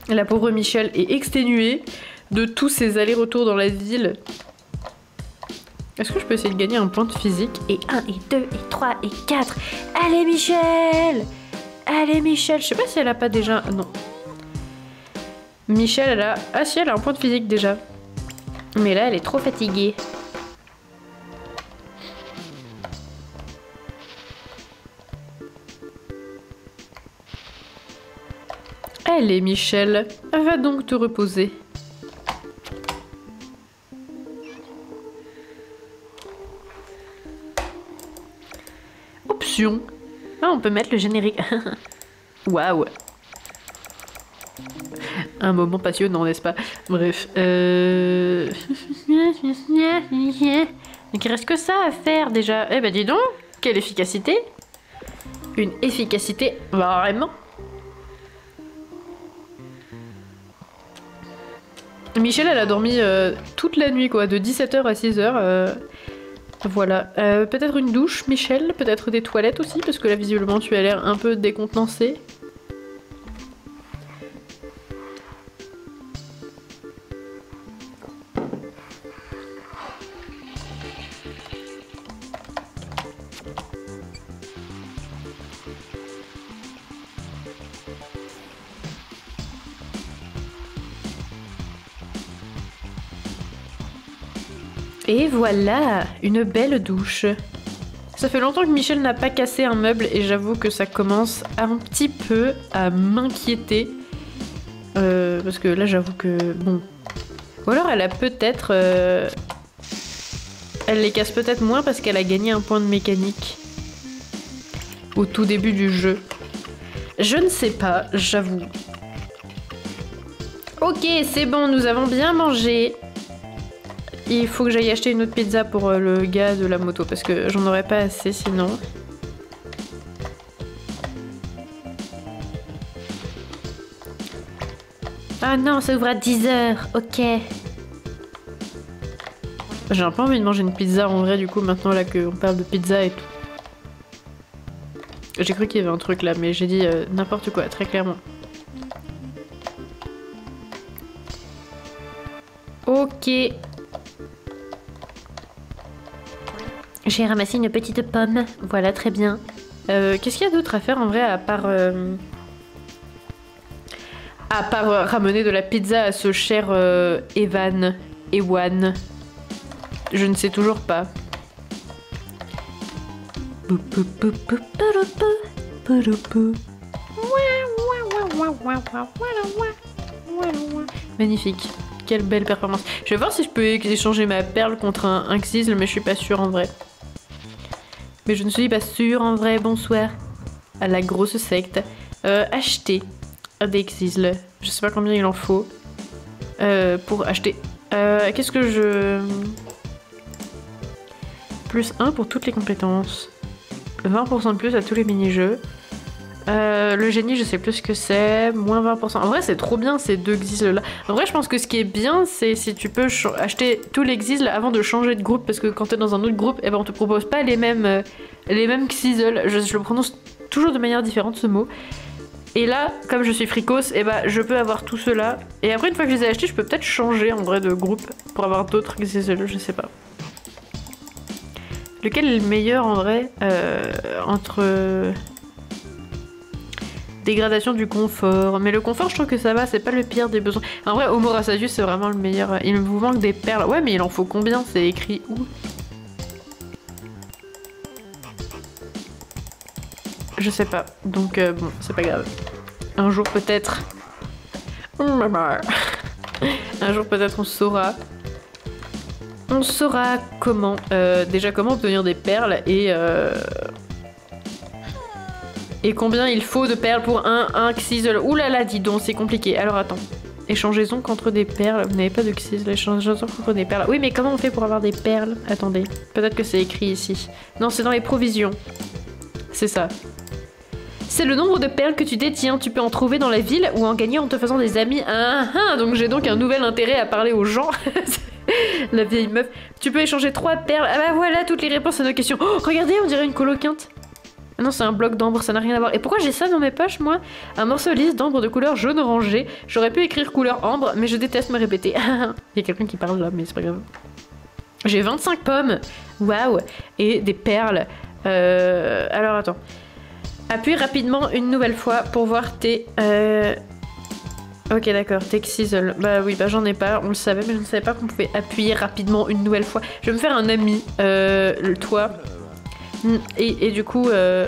Speaker 1: La pauvre Michel est exténuée de tous ses allers-retours dans la ville. Est-ce que je peux essayer de gagner un point de physique? Et 1, et 2, et 3, et 4. Allez Michel! Allez Michel! Je sais pas si elle a pas déjà... Non. Michel, elle a... Ah si, elle a un point de physique déjà. Mais là, elle est trop fatiguée. Allez, Michel, va donc te reposer. Option. Ah, on peut mettre le générique. Waouh. Un moment passionnant, n'est-ce pas? Bref. Donc il reste que ça à faire déjà. Eh ben dis donc, quelle efficacité! Une efficacité vraiment. Michel, elle a dormi toute la nuit, quoi, de 17h à 6h. Voilà. Peut-être une douche, Michel, peut-être des toilettes aussi, parce que là, visiblement, tu as l'air un peu décontenancé. Et voilà, une belle douche. Ça fait longtemps que Michel n'a pas cassé un meuble et j'avoue que ça commence un petit peu à m'inquiéter. Parce que là, j'avoue que... Bon. Ou alors elle a peut-être... Elle les casse peut-être moins parce qu'elle a gagné un point de mécanique. Au tout début du jeu. Je ne sais pas, j'avoue. Ok, c'est bon, nous avons bien mangé. Il faut que j'aille acheter une autre pizza pour le gars de la moto parce que j'en aurais pas assez sinon. Ah non, ça ouvre à 10h, ok. J'ai un peu envie de manger une pizza en vrai du coup maintenant là qu'on parle de pizza et tout. J'ai cru qu'il y avait un truc là mais j'ai dit n'importe quoi, très clairement. Ok. J'ai ramassé une petite pomme. Voilà, très bien. Qu'est-ce qu'il y a d'autre à faire en vrai à part ramener de la pizza à ce cher Ewan. Je ne sais toujours pas. Magnifique. Quelle belle performance. Je vais voir si je peux échanger ma perle contre un Xysl, mais je suis pas sûre en vrai. Mais je ne suis pas sûre en vrai. Bonsoir. À la grosse secte. Acheter des Xysl. Je sais pas combien il en faut. Pour acheter. Qu'est-ce que je... Plus 1 pour toutes les compétences. 20% de plus à tous les mini-jeux. Le génie, je sais plus ce que c'est. Moins 20%. En vrai, c'est trop bien ces deux Xysl là. En vrai, je pense que ce qui est bien, c'est si tu peux acheter tous les Xysl avant de changer de groupe. Parce que quand t'es dans un autre groupe, eh ben, on te propose pas les mêmes Xysl. Je le prononce toujours de manière différente ce mot. Et là, comme je suis fricos, eh ben, je peux avoir tout cela. Et après, une fois que je les ai achetés, je peux peut-être changer en vrai de groupe pour avoir d'autres Xysl, je sais pas. Lequel est le meilleur en vrai entre... Dégradation du confort. Mais le confort, je trouve que ça va, c'est pas le pire des besoins. En vrai, Homo Rassasius, c'est vraiment le meilleur. Il vous manque des perles. Ouais, mais il en faut combien? C'est écrit où? Je sais pas. Donc, bon, c'est pas grave. Un jour, peut-être... Un jour, peut-être, on saura. On saura comment. Déjà, comment obtenir des perles et combien il faut de perles pour un Xysl. Ouh là là, dis donc, c'est compliqué. Alors attends. Échangez-en contre des perles. Vous n'avez pas de Xysl. Échangez-en contre des perles. Oui, mais comment on fait pour avoir des perles? Attendez. Peut-être que c'est écrit ici. Non, c'est dans les provisions. C'est ça. C'est le nombre de perles que tu détiens. Tu peux en trouver dans la ville ou en gagner en te faisant des amis. Donc j'ai donc un nouvel intérêt à parler aux gens. La vieille meuf. Tu peux échanger 3 perles. Ah bah voilà toutes les réponses à nos questions. Oh, regardez, on dirait une coloquinte. Ah non, c'est un bloc d'ambre, ça n'a rien à voir. Et pourquoi j'ai ça dans mes poches, moi? Un morceau lisse d'ambre de couleur jaune orangé. J'aurais pu écrire couleur ambre, mais je déteste me répéter. Il y a quelqu'un qui parle là, mais c'est pas grave. J'ai 25 pommes. Waouh. Et des perles. Alors, attends. Appuie rapidement une nouvelle fois pour voir tes... Ok, d'accord, tes Xysl. Bah oui, bah j'en ai pas, on le savait, mais je ne savais pas qu'on pouvait appuyer rapidement une nouvelle fois. Je vais me faire un ami, toi... Et du coup, ouais,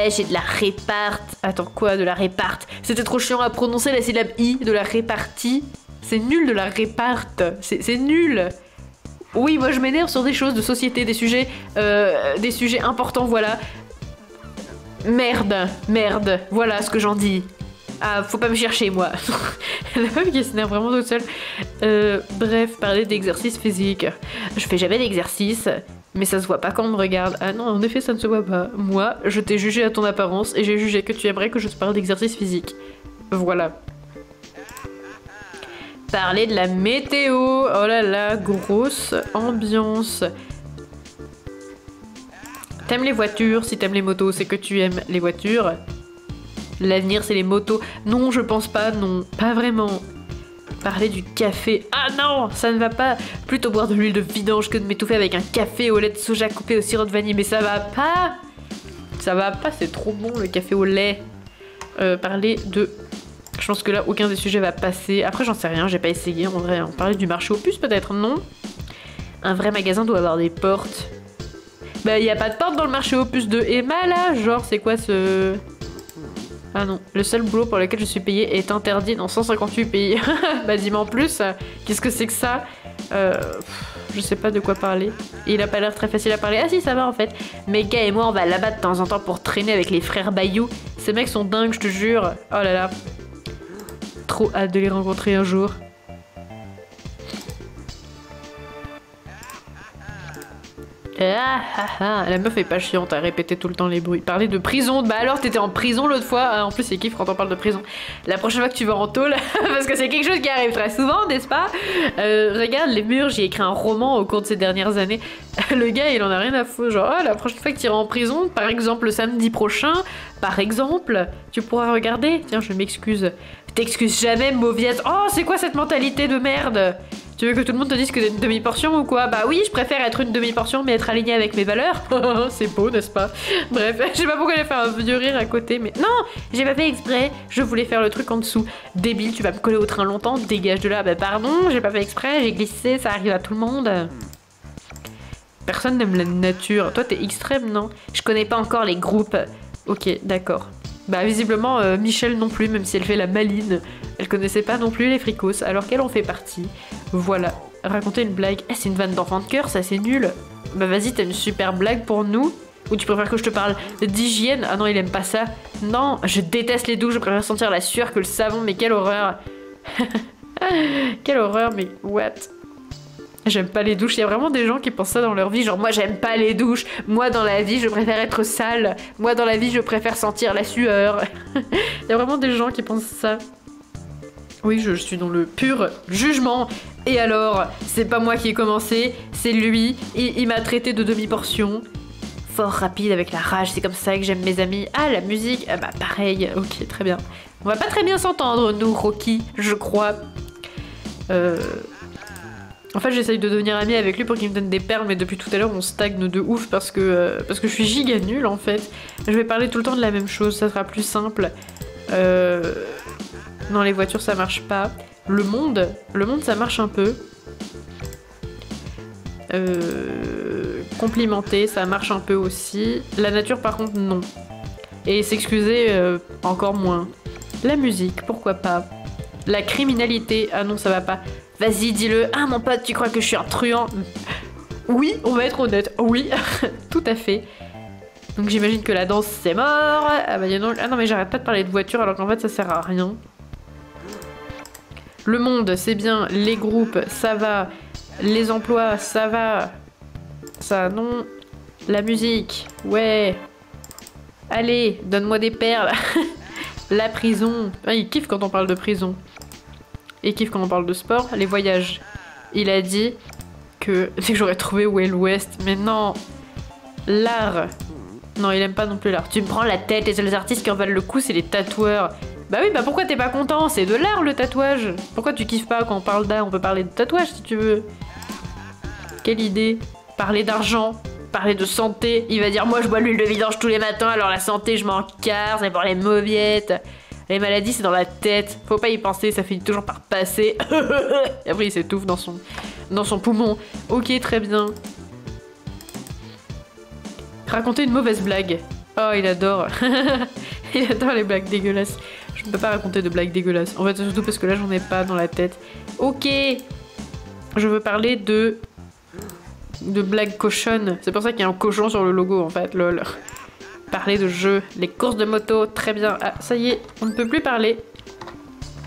Speaker 1: j'ai de la réparte. Attends, quoi, de la réparte? C'était trop chiant à prononcer la syllabe I, de la répartie. C'est nul de la réparte. C'est nul. Oui, moi je m'énerve sur des choses de société, des sujets importants, voilà. Merde, voilà ce que j'en dis. Ah, faut pas me chercher, moi. La meuf qui s'énerve vraiment toute seule. Bref, parler d'exercice physique. Je fais jamais d'exercice, mais ça se voit pas quand on me regarde. Ah non, en effet, ça ne se voit pas. Moi, je t'ai jugé à ton apparence et j'ai jugé que tu aimerais que je te parle d'exercice physique. Voilà. Parler de la météo. Oh là là, grosse ambiance. T'aimes les voitures? Si t'aimes les motos, c'est que tu aimes les voitures. L'avenir, c'est les motos. Non, je pense pas, non. Pas vraiment. Parler du café. Ah non, ça ne va pas. Plutôt boire de l'huile de vidange que de m'étouffer avec un café au lait de soja coupé au sirop de vanille. Mais ça va pas. Ça va pas, c'est trop bon le café au lait. Parler de Je pense que là, aucun des sujets va passer. Après, j'en sais rien, j'ai pas essayé. En vrai, on parlait du marché aux puces peut-être, non? Un vrai magasin doit avoir des portes. Bah, y a pas de porte dans le marché aux puces de Emma, là? Genre, c'est quoi ce... Ah non, le seul boulot pour lequel je suis payée est interdit dans 158 pays. Bah dis-moi en plus, qu'est-ce que c'est que ça? Je sais pas de quoi parler. Il a pas l'air très facile à parler. Ah si, ça va en fait. Mega et moi, on va là-bas de temps en temps pour traîner avec les frères Bayou. Ces mecs sont dingues, je te jure. Oh là là. Trop hâte de les rencontrer un jour. La meuf est pas chiante à répéter tout le temps les bruits. Parler de prison, bah alors t'étais en prison l'autre fois. Ah, en plus c'est kiff quand on parle de prison. La prochaine fois que tu vas en tôle, parce que c'est quelque chose qui arrive très souvent, n'est-ce pas? Regarde les murs, j'ai écrit un roman au cours de ces dernières années. Le gars il en a rien à foutre. Genre, oh, la prochaine fois que tu iras en prison, par exemple le samedi prochain, par exemple, tu pourras regarder. Tiens, je m'excuse. T'excuses jamais, mauviette. Oh, c'est quoi cette mentalité de merde? Tu veux que tout le monde te dise que t'es une demi-portion ou quoi? Bah oui, je préfère être une demi-portion mais être alignée avec mes valeurs. C'est beau, n'est-ce pas? Bref, je sais pas pourquoi j'ai fait un vieux rire à côté, mais non, j'ai pas fait exprès. Je voulais faire le truc en dessous. Débile, tu vas me coller au train longtemps, dégage de là. Bah pardon, j'ai pas fait exprès, j'ai glissé, ça arrive à tout le monde. Personne n'aime la nature. Toi, t'es extrême, non? Je connais pas encore les groupes. Ok, d'accord. Bah visiblement, Michel non plus, même si elle fait la maline. Elle connaissait pas non plus les fricos, alors qu'elle en fait partie. Voilà. Raconter une blague. Eh, c'est une vanne d'enfant de cœur, ça c'est nul. Bah vas-y, t'as une super blague pour nous? Ou tu préfères que je te parle d'hygiène? Ah non, il aime pas ça. Non, je déteste les douches, je préfère sentir la sueur que le savon, mais quelle horreur. Quelle horreur, mais what? J'aime pas les douches, il y a vraiment des gens qui pensent ça dans leur vie, genre moi j'aime pas les douches, moi dans la vie je préfère être sale, moi dans la vie je préfère sentir la sueur. Il y a vraiment des gens qui pensent ça. Oui, je suis dans le pur jugement. Et alors, c'est pas moi qui ai commencé, c'est lui, il m'a traité de demi-portion. Fort rapide avec la rage, c'est comme ça que j'aime mes amis. Ah, la musique, ah bah pareil, ok, très bien. On va pas très bien s'entendre, nous, Rocky, je crois. En fait, j'essaye de devenir amie avec lui pour qu'il me donne des perles, mais depuis tout à l'heure, on stagne de ouf parce que je suis giga nulle, en fait. Je vais parler tout le temps de la même chose, ça sera plus simple. Non, les voitures, ça marche pas. Le monde, ça marche un peu. Complimenter, ça marche un peu aussi. La nature, par contre, non. Et s'excuser, encore moins. La musique, pourquoi pas. La criminalité, ah non, ça va pas. Vas-y, dis-le. Ah, mon pote, tu crois que je suis un truand? Oui, on va être honnête. Oui, tout à fait. Donc j'imagine que la danse, c'est mort. Ah bah non, ah non, mais j'arrête pas de parler de voiture alors qu'en fait, ça sert à rien. Le monde, c'est bien. Les groupes, ça va. Les emplois, ça va. Ça, non. La musique, ouais. Allez, donne-moi des perles. La prison. Ah, il kiffe quand on parle de prison. Il kiffe quand on parle de sport. Les voyages. Il a dit que j'aurais trouvé où est l'Ouest. Mais non. L'art. Non, il aime pas non plus l'art. Tu me prends la tête. Les seuls artistes qui en valent le coup, c'est les tatoueurs. Bah oui, bah pourquoi t'es pas content? C'est de l'art, le tatouage. Pourquoi tu kiffes pas quand on parle d'art? On peut parler de tatouage si tu veux. Quelle idée. Parler d'argent. Parler de santé. Il va dire, moi je bois l'huile de vidange tous les matins, alors la santé je m'en carre, c'est pour les mauviettes. Les maladies c'est dans la tête. Faut pas y penser, ça finit toujours par passer. Et après il s'étouffe dans son poumon. Ok, très bien. Raconter une mauvaise blague. Oh, il adore. Il adore les blagues dégueulasses. Je ne peux pas raconter de blagues dégueulasses. En fait, surtout parce que là, j'en ai pas dans la tête. Ok. Je veux parler de blagues cochonnes. C'est pour ça qu'il y a un cochon sur le logo, en fait. Lol. Parler de jeux. Les courses de moto. Très bien. Ah, ça y est. On ne peut plus parler.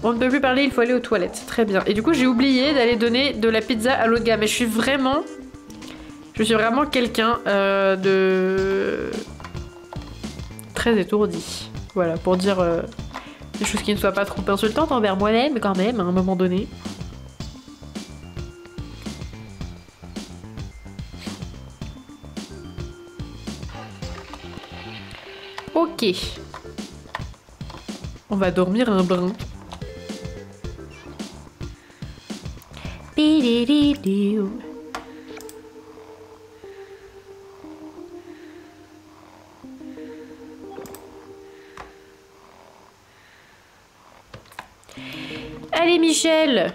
Speaker 1: On ne peut plus parler, il faut aller aux toilettes. Très bien. Et du coup, j'ai oublié d'aller donner de la pizza à l'autre gars. Mais je suis vraiment quelqu'un de... très étourdi. Voilà, pour dire des choses qui ne soient pas trop insultantes envers moi-même, quand même, à un moment donné. Ok. On va dormir un brin. Allez Michel,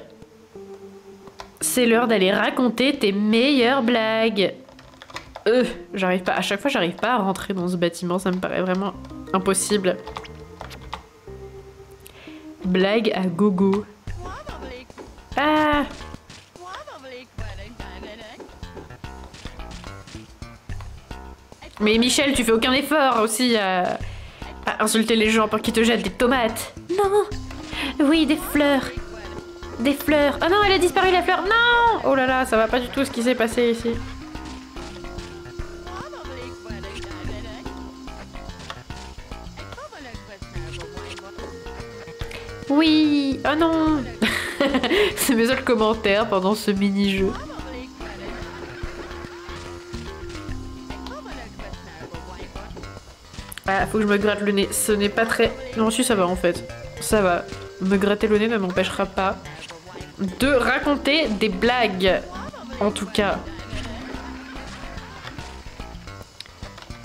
Speaker 1: c'est l'heure d'aller raconter tes meilleures blagues. J'arrive pas, à chaque fois j'arrive pas à rentrer dans ce bâtiment, ça me paraît vraiment impossible. Blague à gogo. Ah! Mais Michel, tu fais aucun effort aussi à insulter les gens pour qu'ils te jettent des tomates. Non! Oui, des fleurs. Des fleurs. Oh non, elle a disparu la fleur. Non! Oh là là, ça va pas du tout ce qui s'est passé ici. Oui! Oh non! C'est mes seuls commentaires pendant ce mini-jeu. Ah, faut que je me gratte le nez. Ce n'est pas très... Non, si, ça va en fait. Ça va. Me gratter le nez ne m'empêchera pas de raconter des blagues. En tout cas.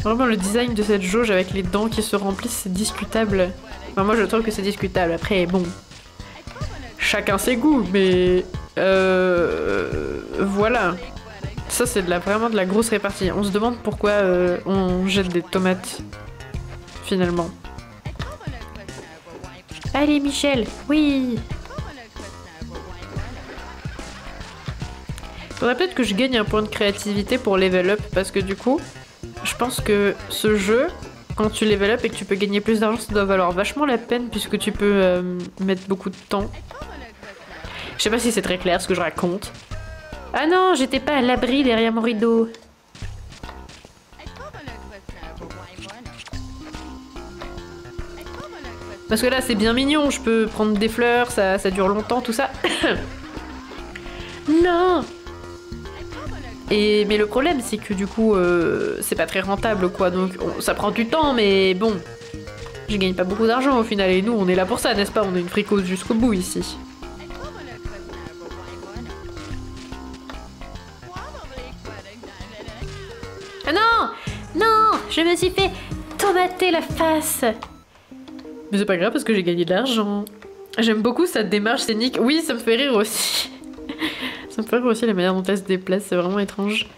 Speaker 1: Vraiment, le design de cette jauge avec les dents qui se remplissent, c'est discutable. Enfin, moi, je trouve que c'est discutable. Après, bon... Chacun ses goûts, mais... Voilà. Ça, c'est vraiment de la grosse répartie. On se demande pourquoi on jette des tomates. Finalement. Allez Michel, oui. Faudrait peut-être que je gagne un point de créativité pour level up parce que du coup, je pense que ce jeu, quand tu level up et que tu peux gagner plus d'argent, ça doit valoir vachement la peine puisque tu peux mettre beaucoup de temps. Je sais pas si c'est très clair ce que je raconte. Ah non, j'étais pas à l'abri derrière mon rideau. Parce que là, c'est bien mignon, je peux prendre des fleurs, ça dure longtemps, tout ça. Non! Mais le problème, c'est que du coup, c'est pas très rentable, quoi. Donc, ça prend du temps, mais bon. Je gagne pas beaucoup d'argent au final, et nous, on est là pour ça, n'est-ce pas? On est une fricose jusqu'au bout, ici. Ah non! Non! Je me suis fait tomater la face! Mais c'est pas grave parce que j'ai gagné de l'argent. J'aime beaucoup sa démarche scénique. Oui, ça me fait rire aussi. Ça me fait rire aussi la manière dont elle se déplace, c'est vraiment étrange.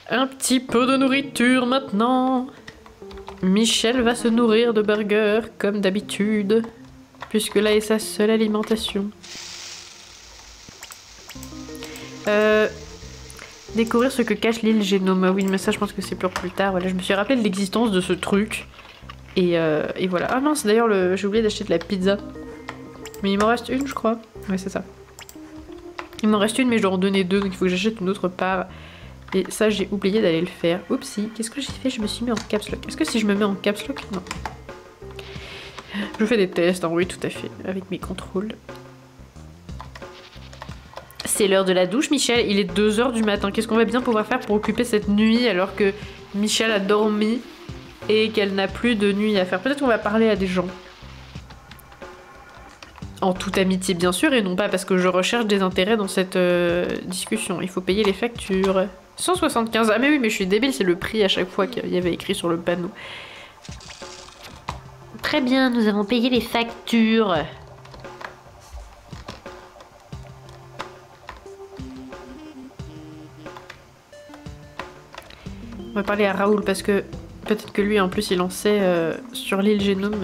Speaker 1: Un petit peu de nourriture maintenant. Michel va se nourrir de burgers comme d'habitude. Puisque là est sa seule alimentation. Découvrir ce que cache l'île Génome. Oui, mais ça je pense que c'est pour plus tard. Voilà, je me suis rappelé de l'existence de ce truc. Et voilà. Ah mince, d'ailleurs, j'ai oublié d'acheter de la pizza. Mais il m'en reste une, je crois. Ouais, c'est ça. Il m'en reste une, mais je dois en donner deux, donc il faut que j'achète une autre part. Et ça, j'ai oublié d'aller le faire. Oupsie, qu'est-ce que j'ai fait? Je me suis mis en caps lock. Est-ce que si je me mets en caps lock? Non. Je fais des tests, hein, oui, tout à fait, avec mes contrôles. C'est l'heure de la douche, Michel. Il est 2 h du matin. Qu'est-ce qu'on va bien pouvoir faire pour occuper cette nuit alors que Michel a dormi et qu'elle n'a plus de nuit à faire? Peut-être qu'on va parler à des gens. En toute amitié, bien sûr, et non pas parce que je recherche des intérêts dans cette discussion. Il faut payer les factures. 175. Ah mais oui, mais je suis débile, c'est le prix à chaque fois qu'il y avait écrit sur le panneau. Très bien, nous avons payé les factures. On va parler à Raoul parce que peut-être que lui en plus il en sait sur l'île Génome.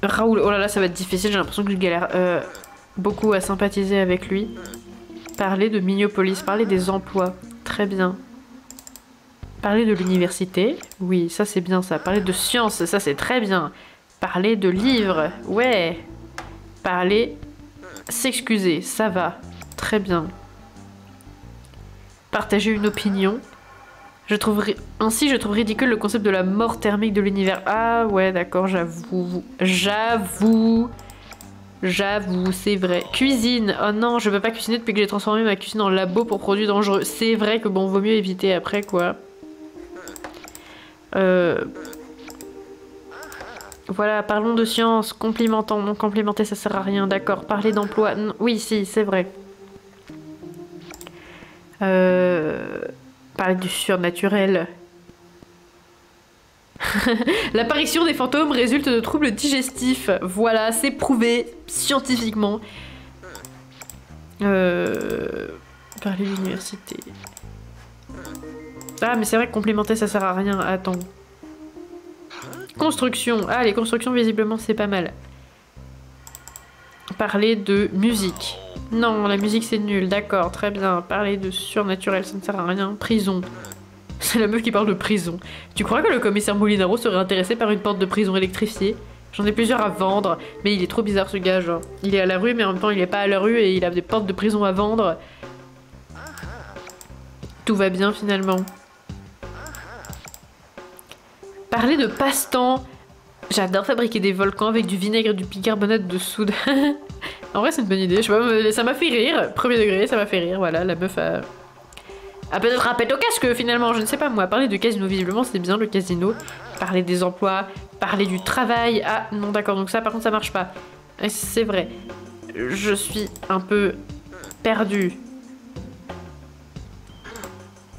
Speaker 1: Raoul, oh là là, ça va être difficile, j'ai l'impression que je galère beaucoup à sympathiser avec lui. Parler de Miniopolis, parler des emplois, très bien. Parler de l'université, oui, ça c'est bien ça. Parler de science, ça c'est très bien. Parler de livres, ouais. Parler, s'excuser, ça va, très bien. Partager une opinion. Ainsi, je trouve ridicule le concept de la mort thermique de l'univers. Ah ouais, d'accord, j'avoue. J'avoue, c'est vrai. Cuisine. Oh non, je peux pas cuisiner depuis que j'ai transformé ma cuisine en labo pour produits dangereux. C'est vrai que bon, vaut mieux éviter après, quoi. Voilà, parlons de science. Complimentons. Non, complimenter, ça sert à rien. D'accord. Parler d'emploi. Oui, si, c'est vrai. Parler du surnaturel. L'apparition des fantômes résulte de troubles digestifs. Voilà, c'est prouvé scientifiquement. Parler de l'université. Ah, mais c'est vrai que complémenter ça sert à rien. Attends. Construction. Ah, les constructions, visiblement, c'est pas mal. Parler de musique. Non, la musique, c'est nul. D'accord, très bien. Parler de surnaturel, ça ne sert à rien. Prison. C'est la meuf qui parle de prison. Tu crois que le commissaire Molinaro serait intéressé par une porte de prison électrifiée? J'en ai plusieurs à vendre, mais il est trop bizarre ce gars, genre. Il est à la rue, mais en même temps il est pas à la rue et il a des portes de prison à vendre. Tout va bien finalement. Parler de passe-temps. J'adore fabriquer des volcans avec du vinaigre et du bicarbonate de soude. En vrai c'est une bonne idée, je sais pas, ça m'a fait rire. Premier degré, ça m'a fait rire, voilà, la meuf a... peut-être un pet au casque finalement, je ne sais pas moi. Parler de casino, visiblement c'est bien le casino. Parler des emplois, parler du travail. Ah non d'accord, donc ça par contre ça marche pas. C'est vrai. Je suis un peu perdue.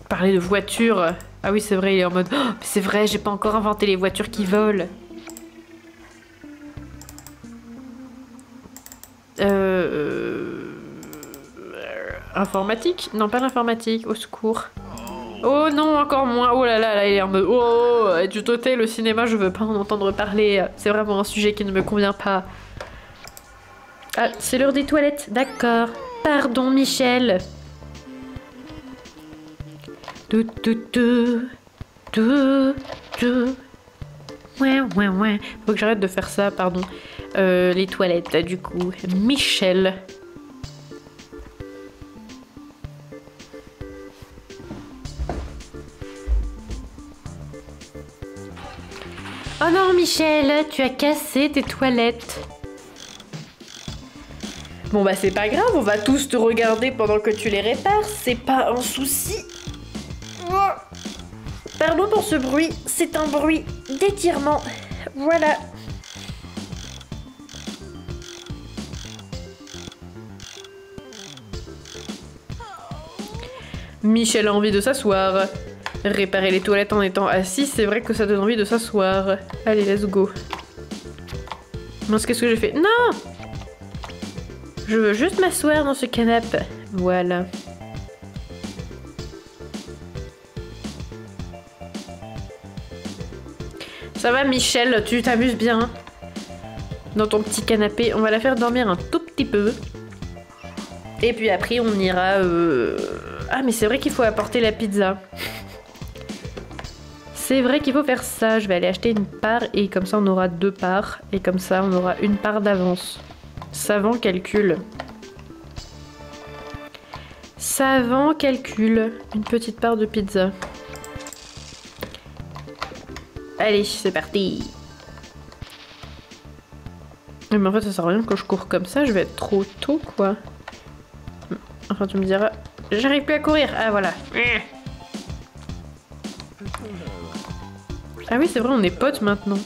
Speaker 1: Parler de voitures. Ah oui c'est vrai, il est en mode oh, c'est vrai, j'ai pas encore inventé les voitures qui volent. Informatique? Non pas l'informatique, au secours. Oh non, encore moins. Oh là là, là il est en mode oh, du toté, le cinéma, je veux pas en entendre parler. C'est vraiment un sujet qui ne me convient pas. Ah, c'est l'heure des toilettes, d'accord. Pardon, Michel. Ouais. Faut que j'arrête de faire ça, pardon. Les toilettes, du coup. Michel. Oh non, Michel, tu as cassé tes toilettes. Bon bah c'est pas grave, on va tous te regarder pendant que tu les répares, c'est pas un souci. Pardon pour ce bruit, c'est un bruit d'étirement. Voilà. Michel a envie de s'asseoir. Réparer les toilettes en étant assis, c'est vrai que ça donne envie de s'asseoir. Allez, let's go. Mince, qu'est-ce que j'ai fait? Non! Je veux juste m'asseoir dans ce canapé. Voilà. Ça va, Michel, tu t'amuses bien dans ton petit canapé. On va la faire dormir un tout petit peu. Et puis après, on ira... Ah, mais c'est vrai qu'il faut apporter la pizza. C'est vrai qu'il faut faire ça. Je vais aller acheter une part et comme ça, on aura 2 parts. Et comme ça, on aura une part d'avance. Savant calcul. Savant calcul. Une petite part de pizza. Allez, c'est parti. Mais en fait, ça sert à rien que je cours comme ça. Je vais être trop tôt, quoi. Enfin, tu me diras... J'arrive plus à courir. Ah, voilà. Ah oui, c'est vrai, on est potes maintenant.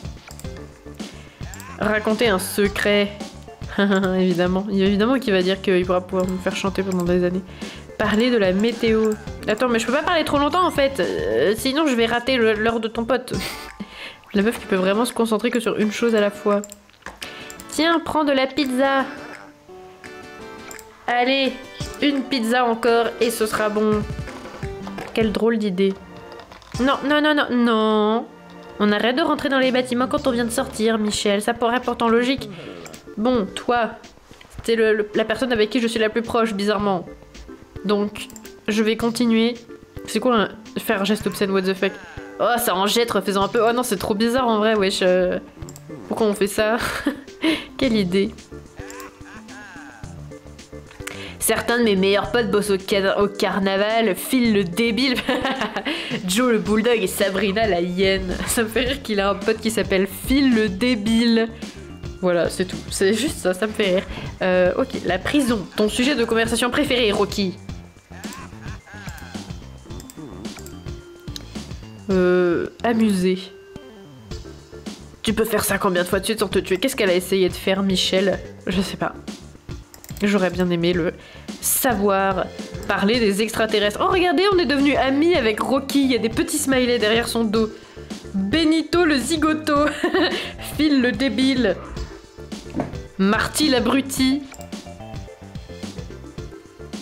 Speaker 1: Raconter un secret. Évidemment. Évidemment qu'il va dire qu'il pourra pouvoir me faire chanter pendant des années. Parler de la météo. Attends, mais je peux pas parler trop longtemps en fait. Sinon, je vais rater l'heure de ton pote. La meuf qui peut vraiment se concentrer que sur une chose à la fois. Tiens, prends de la pizza. Allez, une pizza encore et ce sera bon. Quelle drôle d'idée. Non, non, non, non, non. On arrête de rentrer dans les bâtiments quand on vient de sortir, Michel. Ça paraît pourtant logique. Bon, toi, c'est la personne avec qui je suis la plus proche, bizarrement. Donc, je vais continuer. C'est quoi faire un geste obscène, what the fuck? Oh, ça en jette, refaisant un peu. Oh non, c'est trop bizarre en vrai, wesh. Pourquoi on fait ça? Quelle idée. Certains de mes meilleurs potes bossent au carnaval. Phil le débile. Joe le bulldog et Sabrina la hyène. Ça me fait rire qu'il a un pote qui s'appelle Phil le débile. Voilà, c'est tout. C'est juste ça, ça me fait rire. Ok, la prison. Ton sujet de conversation préféré, Rocky? Amuser. Tu peux faire ça combien de fois de suite sans te tuer? Qu'est-ce qu'elle a essayé de faire, Michel? Je sais pas. J'aurais bien aimé le savoir. Parler des extraterrestres. Oh, regardez, on est devenus amis avec Rocky. Il y a des petits smileys derrière son dos. Benito le zigoto. Phil le débile. Marty l'abruti.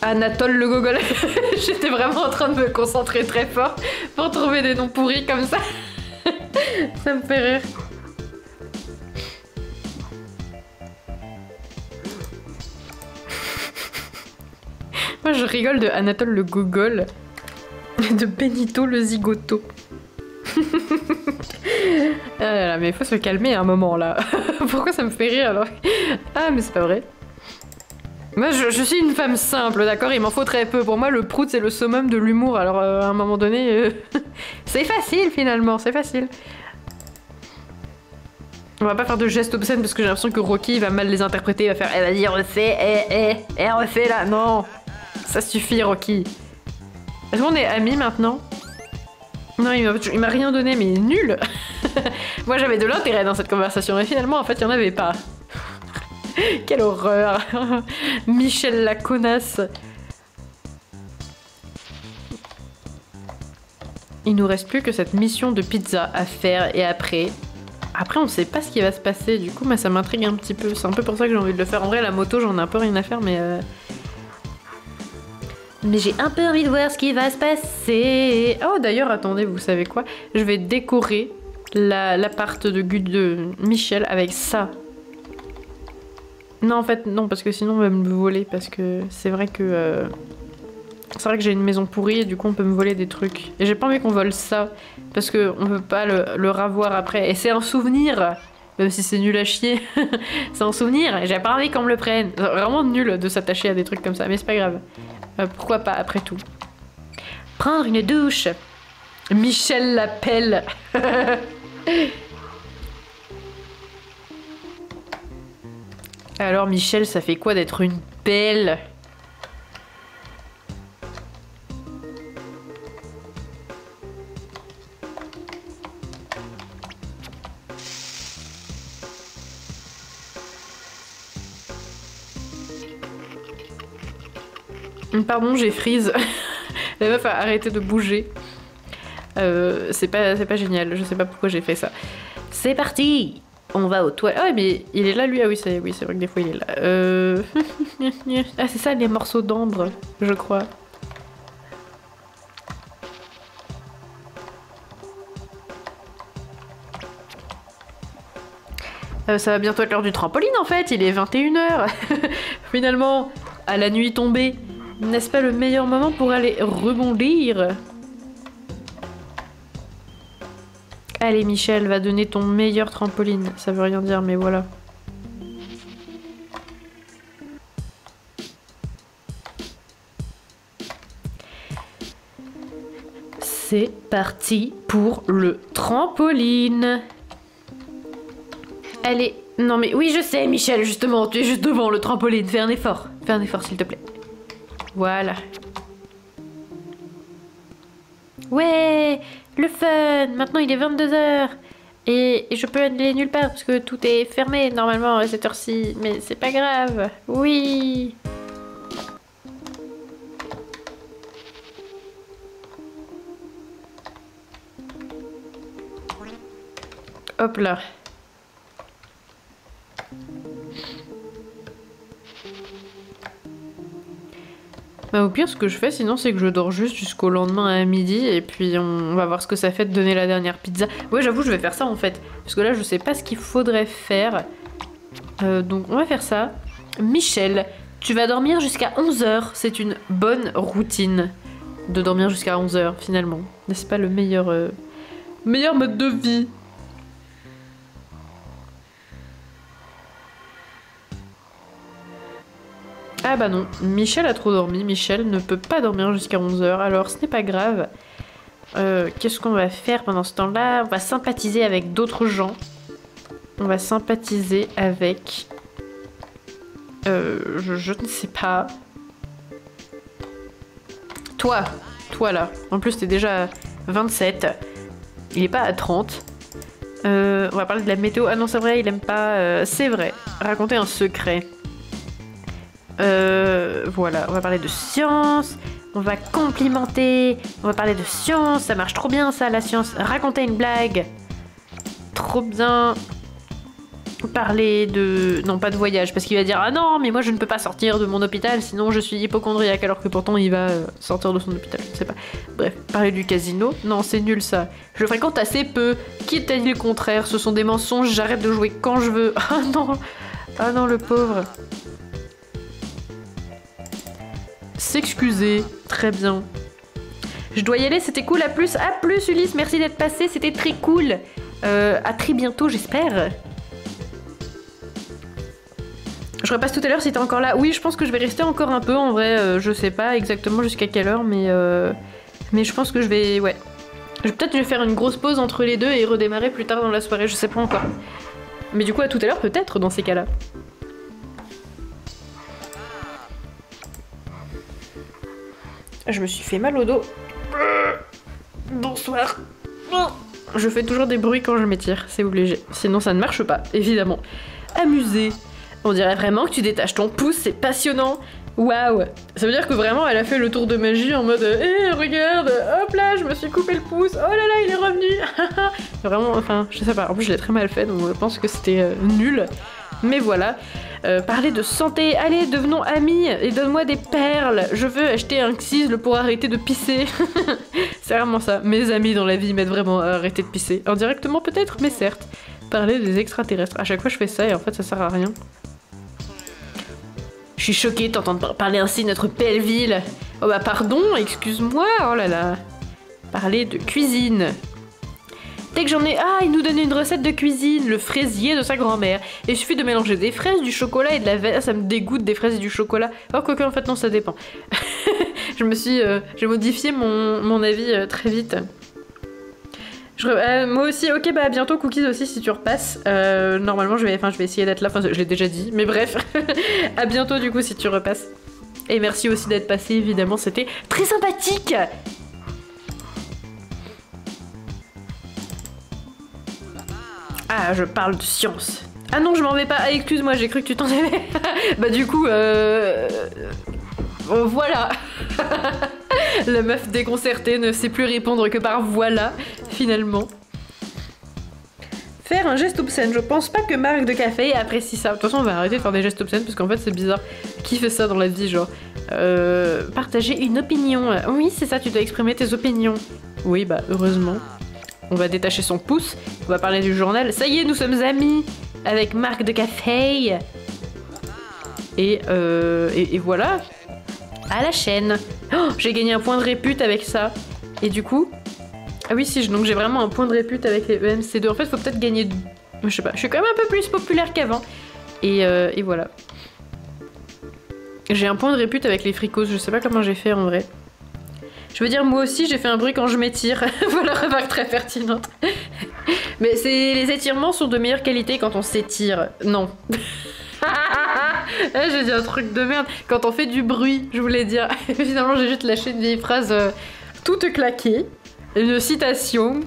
Speaker 1: Anatole le gogol. J'étais vraiment en train de me concentrer très fort pour trouver des noms pourris comme ça. Ça me fait rire. Moi je rigole de Anatole le gogol et de Benito le zigoto. Ah là là, mais il faut se calmer à un moment là. Pourquoi ça me fait rire alors? Ah mais c'est pas vrai. Moi je suis une femme simple, d'accord? Il m'en faut très peu. Pour moi le prout c'est le summum de l'humour. Alors à un moment donné, c'est facile finalement, c'est facile. On va pas faire de gestes obscènes parce que j'ai l'impression que Rocky va mal les interpréter. Il va faire vas-y refais, refais là. Non, ça suffit Rocky. Est-ce qu'on est amis maintenant? Non, il m'a rien donné, mais nul. Moi j'avais de l'intérêt dans cette conversation et finalement en fait il y en avait pas. Quelle horreur. Michel la connasse. Il nous reste plus que cette mission de pizza à faire et après on sait pas ce qui va se passer. Du coup moi ça m'intrigue un petit peu. C'est un peu pour ça que j'ai envie de le faire. En vrai la moto j'en ai un peu rien à faire mais j'ai un peu envie de voir ce qui va se passer. Oh d'ailleurs attendez, vous savez quoi? Je vais décorer l'appart de Michel avec ça. Non en fait non parce que sinon on va me le voler parce que c'est vrai que j'ai une maison pourrie et du coup on peut me voler des trucs. Et j'ai pas envie qu'on vole ça parce que on peut pas le ravoir après. Et c'est un souvenir, même si c'est nul à chier. C'est un souvenir et j'ai pas envie qu'on me le prenne. C'est vraiment nul de s'attacher à des trucs comme ça mais c'est pas grave. Pourquoi pas après tout. Prendre une douche. Michel l'appelle. Alors Michel, ça fait quoi d'être une belle? Pardon, j'ai freeze. La meuf a arrêté de bouger. C'est pas génial, je sais pas pourquoi j'ai fait ça. C'est parti! On va aux toilettes. Ah mais il est là lui? Ah oui c'est vrai que des fois il est là. Ah c'est ça les morceaux d'ambre, je crois. Ça va bientôt être l'heure du trampoline en fait, il est 21 h. Finalement, à la nuit tombée, n'est-ce pas le meilleur moment pour aller rebondir? Allez Michel, va donner ton meilleur trampoline. Ça veut rien dire mais voilà. C'est parti pour le trampoline. Allez, non mais oui je sais Michel, justement, tu es juste devant le trampoline. Fais un effort s'il te plaît. Voilà. Ouais, le fun. Maintenant il est 22 h. Et je peux aller nulle part parce que tout est fermé normalement à cette heure-ci. Mais c'est pas grave. Oui. Hop là. Bah au pire ce que je fais sinon c'est que je dors juste jusqu'au lendemain à midi et puis on va voir ce que ça fait de donner la dernière pizza. Ouais j'avoue je vais faire ça en fait parce que là je sais pas ce qu'il faudrait faire. Donc on va faire ça. Michel, tu vas dormir jusqu'à 11 h. C'est une bonne routine de dormir jusqu'à 11 h finalement. N'est-ce pas le meilleur mode de vie? Ah bah non, Michel a trop dormi, Michel ne peut pas dormir jusqu'à 11 h, alors ce n'est pas grave. Qu'est-ce qu'on va faire pendant ce temps-là? On va sympathiser avec d'autres gens. On va sympathiser avec... je ne sais pas. Toi là. En plus t'es déjà à 27. Il est pas à 30. On va parler de la météo. Ah non c'est vrai, il aime pas... c'est vrai. Raconter un secret. Voilà, on va parler de science, on va complimenter, on va parler de science, ça marche trop bien ça, la science. Raconter une blague, trop bien parler de... Non, pas de voyage, parce qu'il va dire « Ah non, mais moi je ne peux pas sortir de mon hôpital, sinon je suis hypocondriaque », alors que pourtant il va sortir de son hôpital, je ne sais pas. Bref, parler du casino. Non, c'est nul ça. Je le fréquente assez peu. Qui t'a dit le contraire? Ce sont des mensonges, j'arrête de jouer quand je veux. Ah non. Ah non, le pauvre. S'excuser. Très bien. Je dois y aller, c'était cool. À plus. À plus, Ulysse. Merci d'être passé, c'était très cool. À très bientôt, j'espère. Je repasse tout à l'heure si t'es encore là. Oui, je pense que je vais rester encore un peu en vrai. Je sais pas exactement jusqu'à quelle heure, mais je pense que je vais... Ouais. Peut-être je vais faire une grosse pause entre les deux et redémarrer plus tard dans la soirée, je sais pas encore. Mais du coup, à tout à l'heure peut-être dans ces cas-là. Je me suis fait mal au dos. Bonsoir. Je fais toujours des bruits quand je m'étire, c'est obligé. Sinon ça ne marche pas, évidemment. Amusé. On dirait vraiment que tu détaches ton pouce, c'est passionnant. Waouh. Ça veut dire que vraiment elle a fait le tour de magie en mode hé, regarde, hop là, je me suis coupé le pouce, oh là là, il est revenu. Vraiment, enfin, je sais pas, en plus je l'ai très mal fait, donc je pense que c'était nul. Mais voilà. Parler de santé, allez, devenons amis et donne-moi des perles. Je veux acheter un xysle pour arrêter de pisser. C'est vraiment ça. Mes amis dans la vie m'aident vraiment à arrêter de pisser. Indirectement peut-être, mais certes. Parler des extraterrestres. À chaque fois je fais ça et en fait ça sert à rien. Je suis choquée de t'entendre parler ainsi de notre belle ville. Oh bah pardon, excuse-moi, oh là là. Parler de cuisine. Dès que j'en ai... Ah, il nous donnait une recette de cuisine, le fraisier de sa grand-mère. Il suffit de mélanger des fraises, du chocolat et de la vanille. Ça me dégoûte des fraises et du chocolat. Oh, quoique, en fait, non, ça dépend. J'ai modifié mon avis très vite. Moi aussi, ok, bah à bientôt, Cookies aussi, si tu repasses. Normalement, je vais essayer d'être là. Enfin, je l'ai déjà dit, mais bref. À bientôt, du coup, si tu repasses. Et merci aussi d'être passé, évidemment, c'était très sympathique. Ah, je parle de science. Ah non, je m'en vais pas. Ah, excuse-moi, j'ai cru que tu t'en allais. Bah du coup, voilà. La meuf déconcertée ne sait plus répondre que par voilà, finalement. Faire un geste obscène. Je pense pas que Marc de Café apprécie ça. De toute façon, on va arrêter de faire des gestes obscènes parce qu'en fait, c'est bizarre. Qui fait ça dans la vie, genre partager une opinion. Oui, c'est ça, tu dois exprimer tes opinions. Oui, bah heureusement. On va détacher son pouce, on va parler du journal. Ça y est, nous sommes amis avec Marc de Café. Et voilà. À la chaîne. Oh, j'ai gagné un point de répute avec ça. Et du coup... Ah oui, si, donc j'ai vraiment un point de répute avec les EMC2. En fait, faut peut-être gagner... Je sais pas, je suis quand même un peu plus populaire qu'avant. Et voilà. J'ai un point de répute avec les fricos, je sais pas comment j'ai fait en vrai. Je veux dire, moi aussi, j'ai fait un bruit quand je m'étire. Voilà, remarque très pertinente. Mais les étirements sont de meilleure qualité quand on s'étire. Non. J'ai dit un truc de merde. Quand on fait du bruit, je voulais dire. Finalement, j'ai juste lâché une vieille phrase toute claquée. Une citation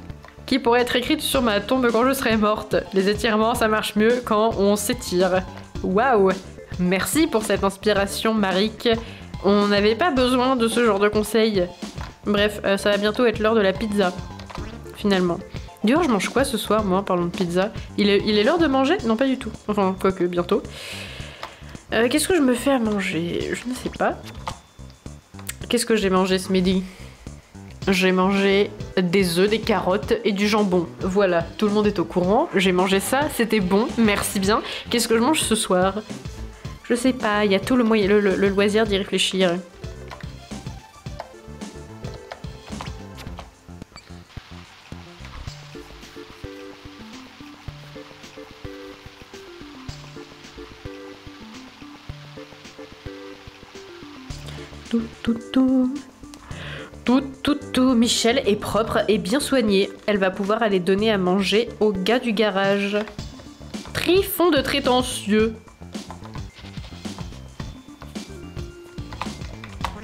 Speaker 1: qui pourrait être écrite sur ma tombe quand je serai morte. Les étirements, ça marche mieux quand on s'étire. Waouh! Merci pour cette inspiration, Marik. On n'avait pas besoin de ce genre de conseils. Bref, ça va bientôt être l'heure de la pizza. Finalement. D'ailleurs, je mange quoi ce soir, moi, parlons de pizza? Il est l'heure de manger? Non, pas du tout. Enfin, quoique, bientôt. Qu'est-ce que je me fais à manger? Je ne sais pas. Qu'est-ce que j'ai mangé ce midi? J'ai mangé des œufs, des carottes et du jambon. Voilà, tout le monde est au courant. J'ai mangé ça, c'était bon, merci bien. Qu'est-ce que je mange ce soir? Je sais pas, il y a tout le moyen, le loisir d'y réfléchir. Tout. Michel est propre et bien soignée. Elle va pouvoir aller donner à manger au gars du garage. Trifon de prétentieux.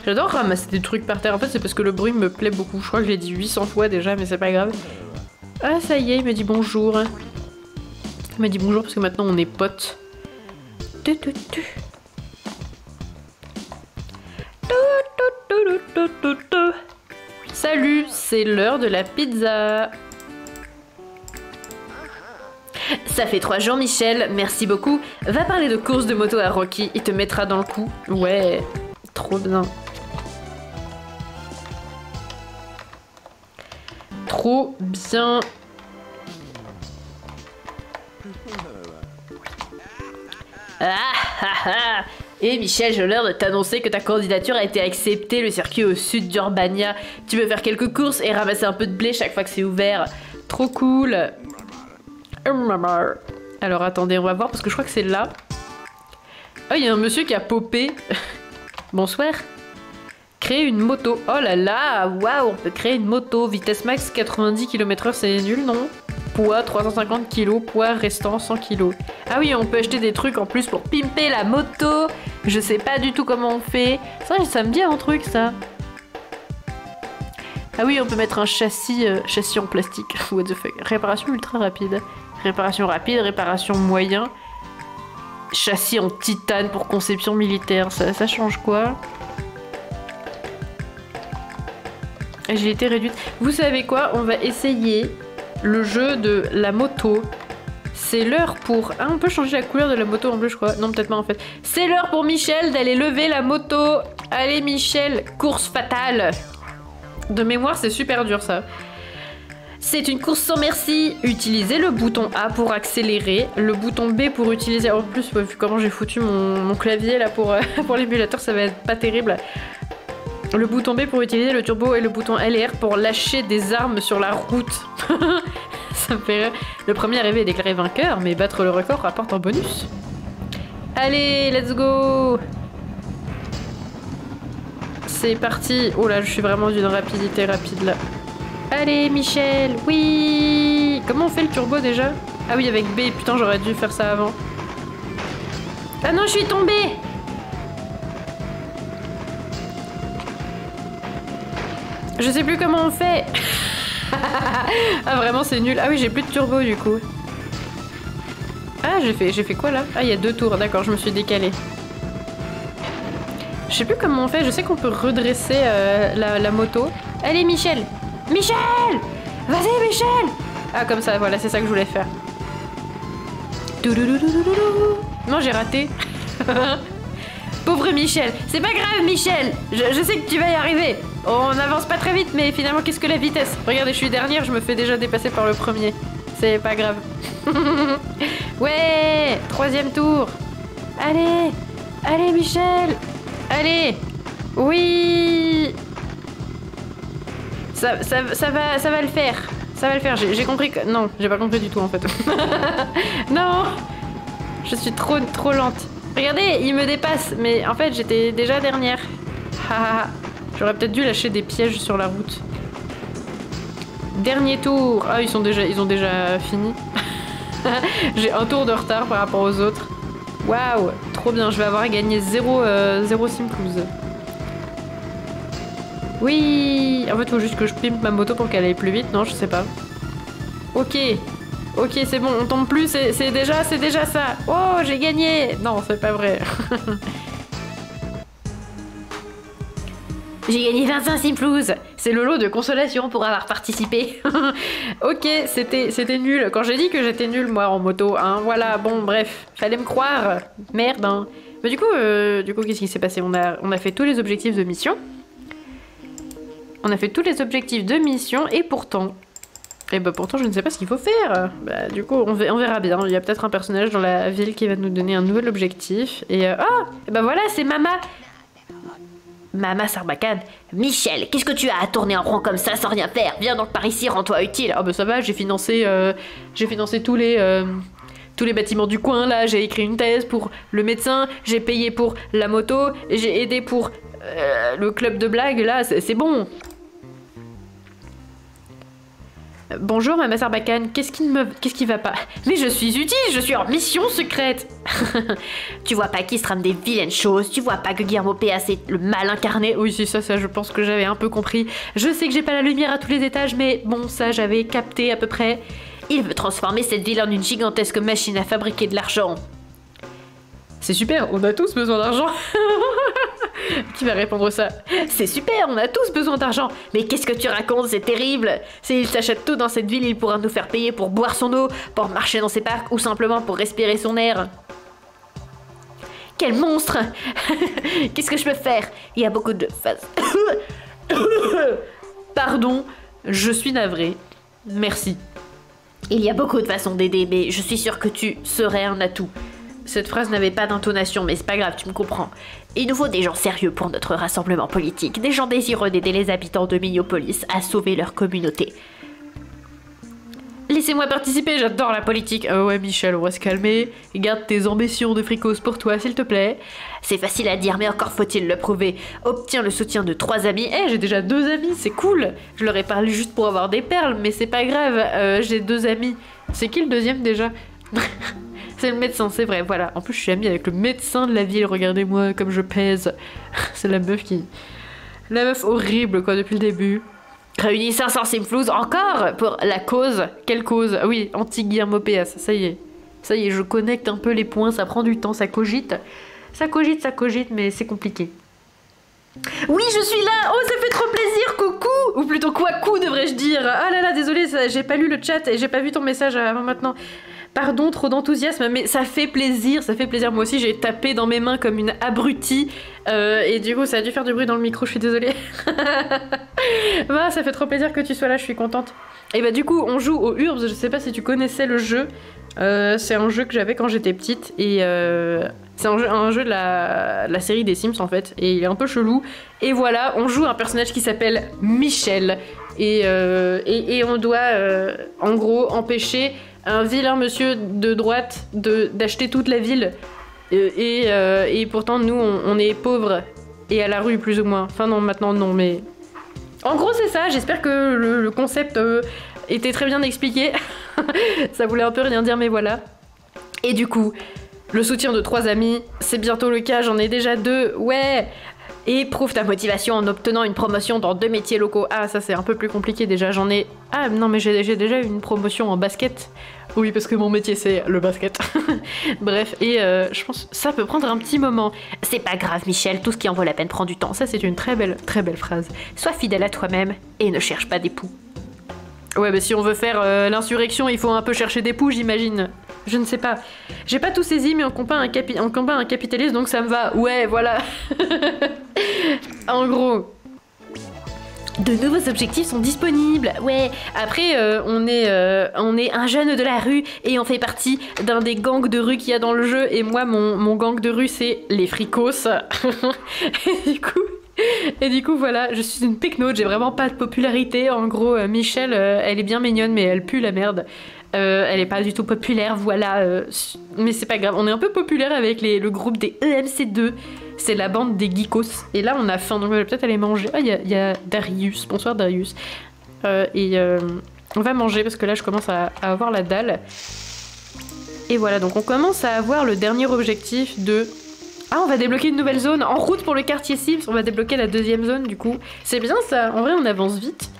Speaker 1: J'adore ramasser des trucs par terre. En fait, c'est parce que le bruit me plaît beaucoup. Je crois que je l'ai dit 800 fois déjà, mais c'est pas grave. Ah, ça y est, il me dit bonjour. Il m'a dit bonjour parce que maintenant on est potes. Salut, c'est l'heure de la pizza. Ça fait 3 jours, Michel, merci beaucoup. Va parler de course de moto à Rocky, il te mettra dans le coup. Ouais, trop bien. Trop bien. Ah ah ah. Et Michel, j'ai l'heure de t'annoncer que ta candidature a été acceptée, le circuit au sud d'Urbania. Tu veux faire quelques courses et ramasser un peu de blé chaque fois que c'est ouvert. Trop cool. Alors attendez, on va voir parce que je crois que c'est là. Oh, il y a un monsieur qui a popé. Bonsoir. Créer une moto. Oh là là, waouh, on peut créer une moto. Vitesse max 90 km/h, c'est nul, non? Poids 350 kg, poids restant 100 kg. Ah oui, on peut acheter des trucs en plus pour pimper la moto. Je sais pas du tout comment on fait. Ça me dit un truc, ça. Ah oui, on peut mettre un châssis en plastique. What the fuck. Réparation ultra rapide. Réparation rapide, réparation moyen. Châssis en titane pour conception militaire. Ça change quoi? Agilité réduite. Vous savez quoi? On va essayer le jeu de la moto. C'est l'heure pour... Ah, on peut changer la couleur de la moto en bleu, je crois. Non, peut-être pas en fait. C'est l'heure pour Michel d'aller lever la moto. Allez, Michel, course fatale. De mémoire, c'est super dur, ça. C'est une course sans merci. Utilisez le bouton A pour accélérer, le bouton B pour utiliser... En plus, vu comment j'ai foutu mon clavier là pour l'émulateur, ça va être pas terrible. Le bouton B pour utiliser le turbo et le bouton L et R pour lâcher des armes sur la route. Ça me fait rire. Le premier arrivé est déclaré vainqueur, mais battre le record rapporte un bonus. Allez, let's go! C'est parti. Oh là, je suis vraiment d'une rapidité rapide là. Allez, Michel, oui! Comment on fait le turbo déjà? Ah oui, avec B. Putain, j'aurais dû faire ça avant. Ah non, je suis tombée! Je sais plus comment on fait. Ah vraiment c'est nul. Ah oui j'ai plus de turbo du coup. Ah j'ai fait quoi là? Ah il y a 2 tours, d'accord, je me suis décalée. Je sais plus comment on fait, je sais qu'on peut redresser la moto. Allez Michel! Michel! Vas-y Michel! Ah comme ça, voilà, c'est ça que je voulais faire. Non j'ai raté. Pauvre Michel. C'est pas grave Michel, je sais que tu vas y arriver. On n'avance pas très vite, mais finalement, qu'est-ce que la vitesse? Regardez, je suis dernière, je me fais déjà dépasser par le premier. C'est pas grave. Ouais, 3e tour. Allez, allez, Michel. Allez. Oui. Ça va le faire. Ça va le faire. J'ai compris que... Non, j'ai pas compris du tout, en fait. Non. Je suis trop lente. Regardez, il me dépasse. Mais en fait, j'étais déjà dernière. Haha. J'aurais peut-être dû lâcher des pièges sur la route. Dernier tour. Ah, ils ont déjà fini. J'ai un tour de retard par rapport aux autres. Waouh, trop bien. Je vais avoir gagné 0 simplouse. Oui. En fait, il faut juste que je pimpe ma moto pour qu'elle aille plus vite. Non, je sais pas. Ok. Ok, c'est bon. On tombe plus. C'est déjà ça. Oh, j'ai gagné. Non, c'est pas vrai. J'ai gagné 25 simplouzes. C'est le lot de consolation pour avoir participé. Ok, c'était nul. Quand j'ai dit que j'étais nulle, moi, en moto, hein, voilà, bon, bref. Fallait me croire. Merde, hein. Mais du coup, qu'est-ce qui s'est passé? On a fait tous les objectifs de mission. On a fait tous les objectifs de mission, et pourtant... Et bah pourtant, je ne sais pas ce qu'il faut faire. Bah du coup, on verra bien. Il y a peut-être un personnage dans la ville qui va nous donner un nouvel objectif. Et et bah voilà, c'est Mama. Mama Sarbacane. Michel, qu'est-ce que tu as à tourner en rond comme ça sans rien faire? Viens donc par ici, rends-toi utile. Ah bah ça va, j'ai financé tous les bâtiments du coin là. J'ai écrit une thèse pour le médecin, j'ai payé pour la moto, j'ai aidé pour le club de blagues là, c'est bon. Bonjour Mama Sarbacane, qu'est-ce qui va pas? Mais je suis utile, je suis en mission secrète. Tu vois pas qu'il se trame des vilaines choses, tu vois pas que Guillermo P.A. c'est le mal incarné. Oui c'est ça, je pense que j'avais un peu compris. Je sais que j'ai pas la lumière à tous les étages, mais bon ça j'avais capté à peu près. Il veut transformer cette ville en une gigantesque machine à fabriquer de l'argent. C'est super, on a tous besoin d'argent. Qui va répondre ça? C'est super, on a tous besoin d'argent. Mais qu'est-ce que tu racontes? C'est terrible. S'il s'achète tout dans cette ville, il pourra nous faire payer pour boire son eau, pour marcher dans ses parcs ou simplement pour respirer son air. Quel monstre! Qu'est-ce que je peux faire? Il y a beaucoup de phases. Pardon, je suis navrée. Merci. Il y a beaucoup de façons d'aider, mais je suis sûre que tu serais un atout. Cette phrase n'avait pas d'intonation, mais c'est pas grave, tu me comprends. Il nous faut des gens sérieux pour notre rassemblement politique, des gens désireux d'aider les habitants de Miniopolis à sauver leur communauté. Laissez-moi participer, j'adore la politique. Oh ouais, Michel, on va se calmer. Garde tes ambitions de fricose pour toi, s'il te plaît. C'est facile à dire, mais encore faut-il le prouver. Obtiens le soutien de 3 amis. Eh, j'ai déjà 2 amis, c'est cool. Je leur ai parlé juste pour avoir des perles, mais c'est pas grave. J'ai 2 amis. C'est qui le deuxième déjà? C'est le médecin, c'est vrai, voilà. En plus, je suis amie avec le médecin de la ville. Regardez-moi comme je pèse. C'est la meuf qui... La meuf horrible, quoi, depuis le début. Réunis 500 simflouz encore pour la cause. Quelle cause? Ah oui, anti-Guillermo Péas, ça y est. Ça y est, je connecte un peu les points, ça prend du temps, ça cogite. Ça cogite, mais c'est compliqué. Oui, je suis là. Oh, ça fait trop plaisir, coucou. Ou plutôt quoi, devrais-je dire. Ah là là, désolé, j'ai pas lu le chat et j'ai pas vu ton message avant maintenant. Pardon, trop d'enthousiasme, mais ça fait plaisir, ça fait plaisir. Moi aussi, j'ai tapé dans mes mains comme une abrutie. Et du coup, ça a dû faire du bruit dans le micro, je suis désolée. Bah, ça fait trop plaisir que tu sois là, je suis contente. Et bah du coup, on joue aux Urbs, je sais pas si tu connaissais le jeu. C'est un jeu que j'avais quand j'étais petite. Et c'est un jeu de la série des Sims, en fait. Et il est un peu chelou. Et voilà, on joue un personnage qui s'appelle Michel. Et on doit, en gros, empêcher... un vilain monsieur de droite d'acheter toute la ville. Et pourtant, nous, on est pauvres et à la rue, plus ou moins. Enfin, non, maintenant, non, mais... En gros, c'est ça. J'espère que le concept était très bien expliqué. Ça voulait un peu rien dire, mais voilà. Et du coup, le soutien de 3 amis, c'est bientôt le cas. J'en ai déjà 2. Ouais! Et prouve ta motivation en obtenant une promotion dans 2 métiers locaux. Ah, ça, c'est un peu plus compliqué, déjà. J'en ai... Ah, non, mais j'ai déjà eu une promotion en basket. Oui, parce que mon métier, c'est le basket. Bref, et je pense que ça peut prendre un petit moment. C'est pas grave, Michel, tout ce qui en vaut la peine prend du temps. Ça, c'est une très belle phrase. Sois fidèle à toi-même et ne cherche pas d'époux. Ouais, mais si on veut faire l'insurrection, il faut un peu chercher d'époux, j'imagine. Je ne sais pas. J'ai pas tout saisi, mais on combat un capitaliste, donc ça me va. Ouais, voilà. En gros... De nouveaux objectifs sont disponibles. Ouais, après, on est un jeune de la rue et on fait partie d'un des gangs de rue qu'il y a dans le jeu. Et moi, mon gang de rue, c'est les fricos. Et du coup, voilà, je suis une pecnote, j'ai vraiment pas de popularité. En gros, Michel, elle est bien mignonne, mais elle pue la merde. Elle est pas du tout populaire, voilà. Mais c'est pas grave, on est un peu populaire avec le groupe des EMC2. C'est la bande des geekos. Et là, on a faim, donc on va peut-être aller manger. Ah, il y a Darius. Bonsoir, Darius. On va manger parce que là, je commence à avoir la dalle. Et voilà, donc on commence à avoir le dernier objectif de... Ah, on va débloquer une nouvelle zone. En route pour le quartier Sims, on va débloquer la 2e zone, du coup. C'est bien, ça. En vrai, on avance vite.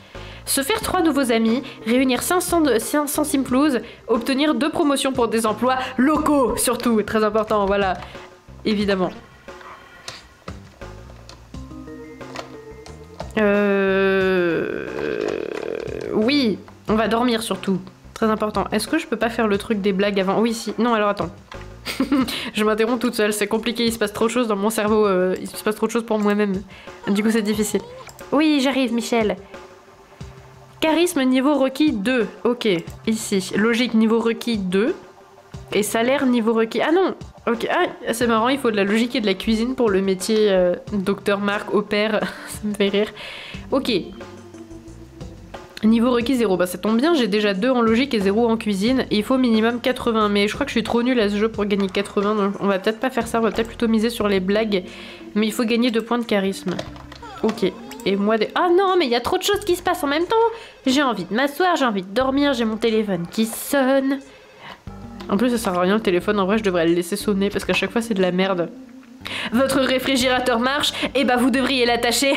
Speaker 1: Se faire 3 nouveaux amis, réunir 500 simflouz, obtenir 2 promotions pour des emplois locaux, surtout. Très important, voilà. Évidemment. Oui, on va dormir surtout. Très important. Est-ce que je peux pas faire le truc des blagues avant? Oui, si. Non, alors attends. Je m'interromps toute seule, c'est compliqué, il se passe trop de choses dans mon cerveau, il se passe trop de choses pour moi-même. Du coup, c'est difficile. Oui, j'arrive, Michel. Charisme niveau requis 2. Ok, ici. Logique niveau requis 2. Et salaire niveau requis... Ah non. Ok, ah, c'est marrant, il faut de la logique et de la cuisine pour le métier Docteur Marc au père. Ça me fait rire. Ok. Niveau requis 0, bah ça tombe bien, j'ai déjà 2 en logique et 0 en cuisine. Et il faut minimum 80, mais je crois que je suis trop nulle à ce jeu pour gagner 80, donc on va peut-être pas faire ça, on va peut-être plutôt miser sur les blagues. Mais il faut gagner 2 points de charisme. Ok. Et moi Ah non, mais il y a trop de choses qui se passent en même temps. J'ai envie de m'asseoir, j'ai envie de dormir, j'ai mon téléphone qui sonne. En plus, ça sert à rien le téléphone, en vrai, je devrais le laisser sonner parce qu'à chaque fois, c'est de la merde. Votre réfrigérateur marche, et bah vous devriez l'attacher.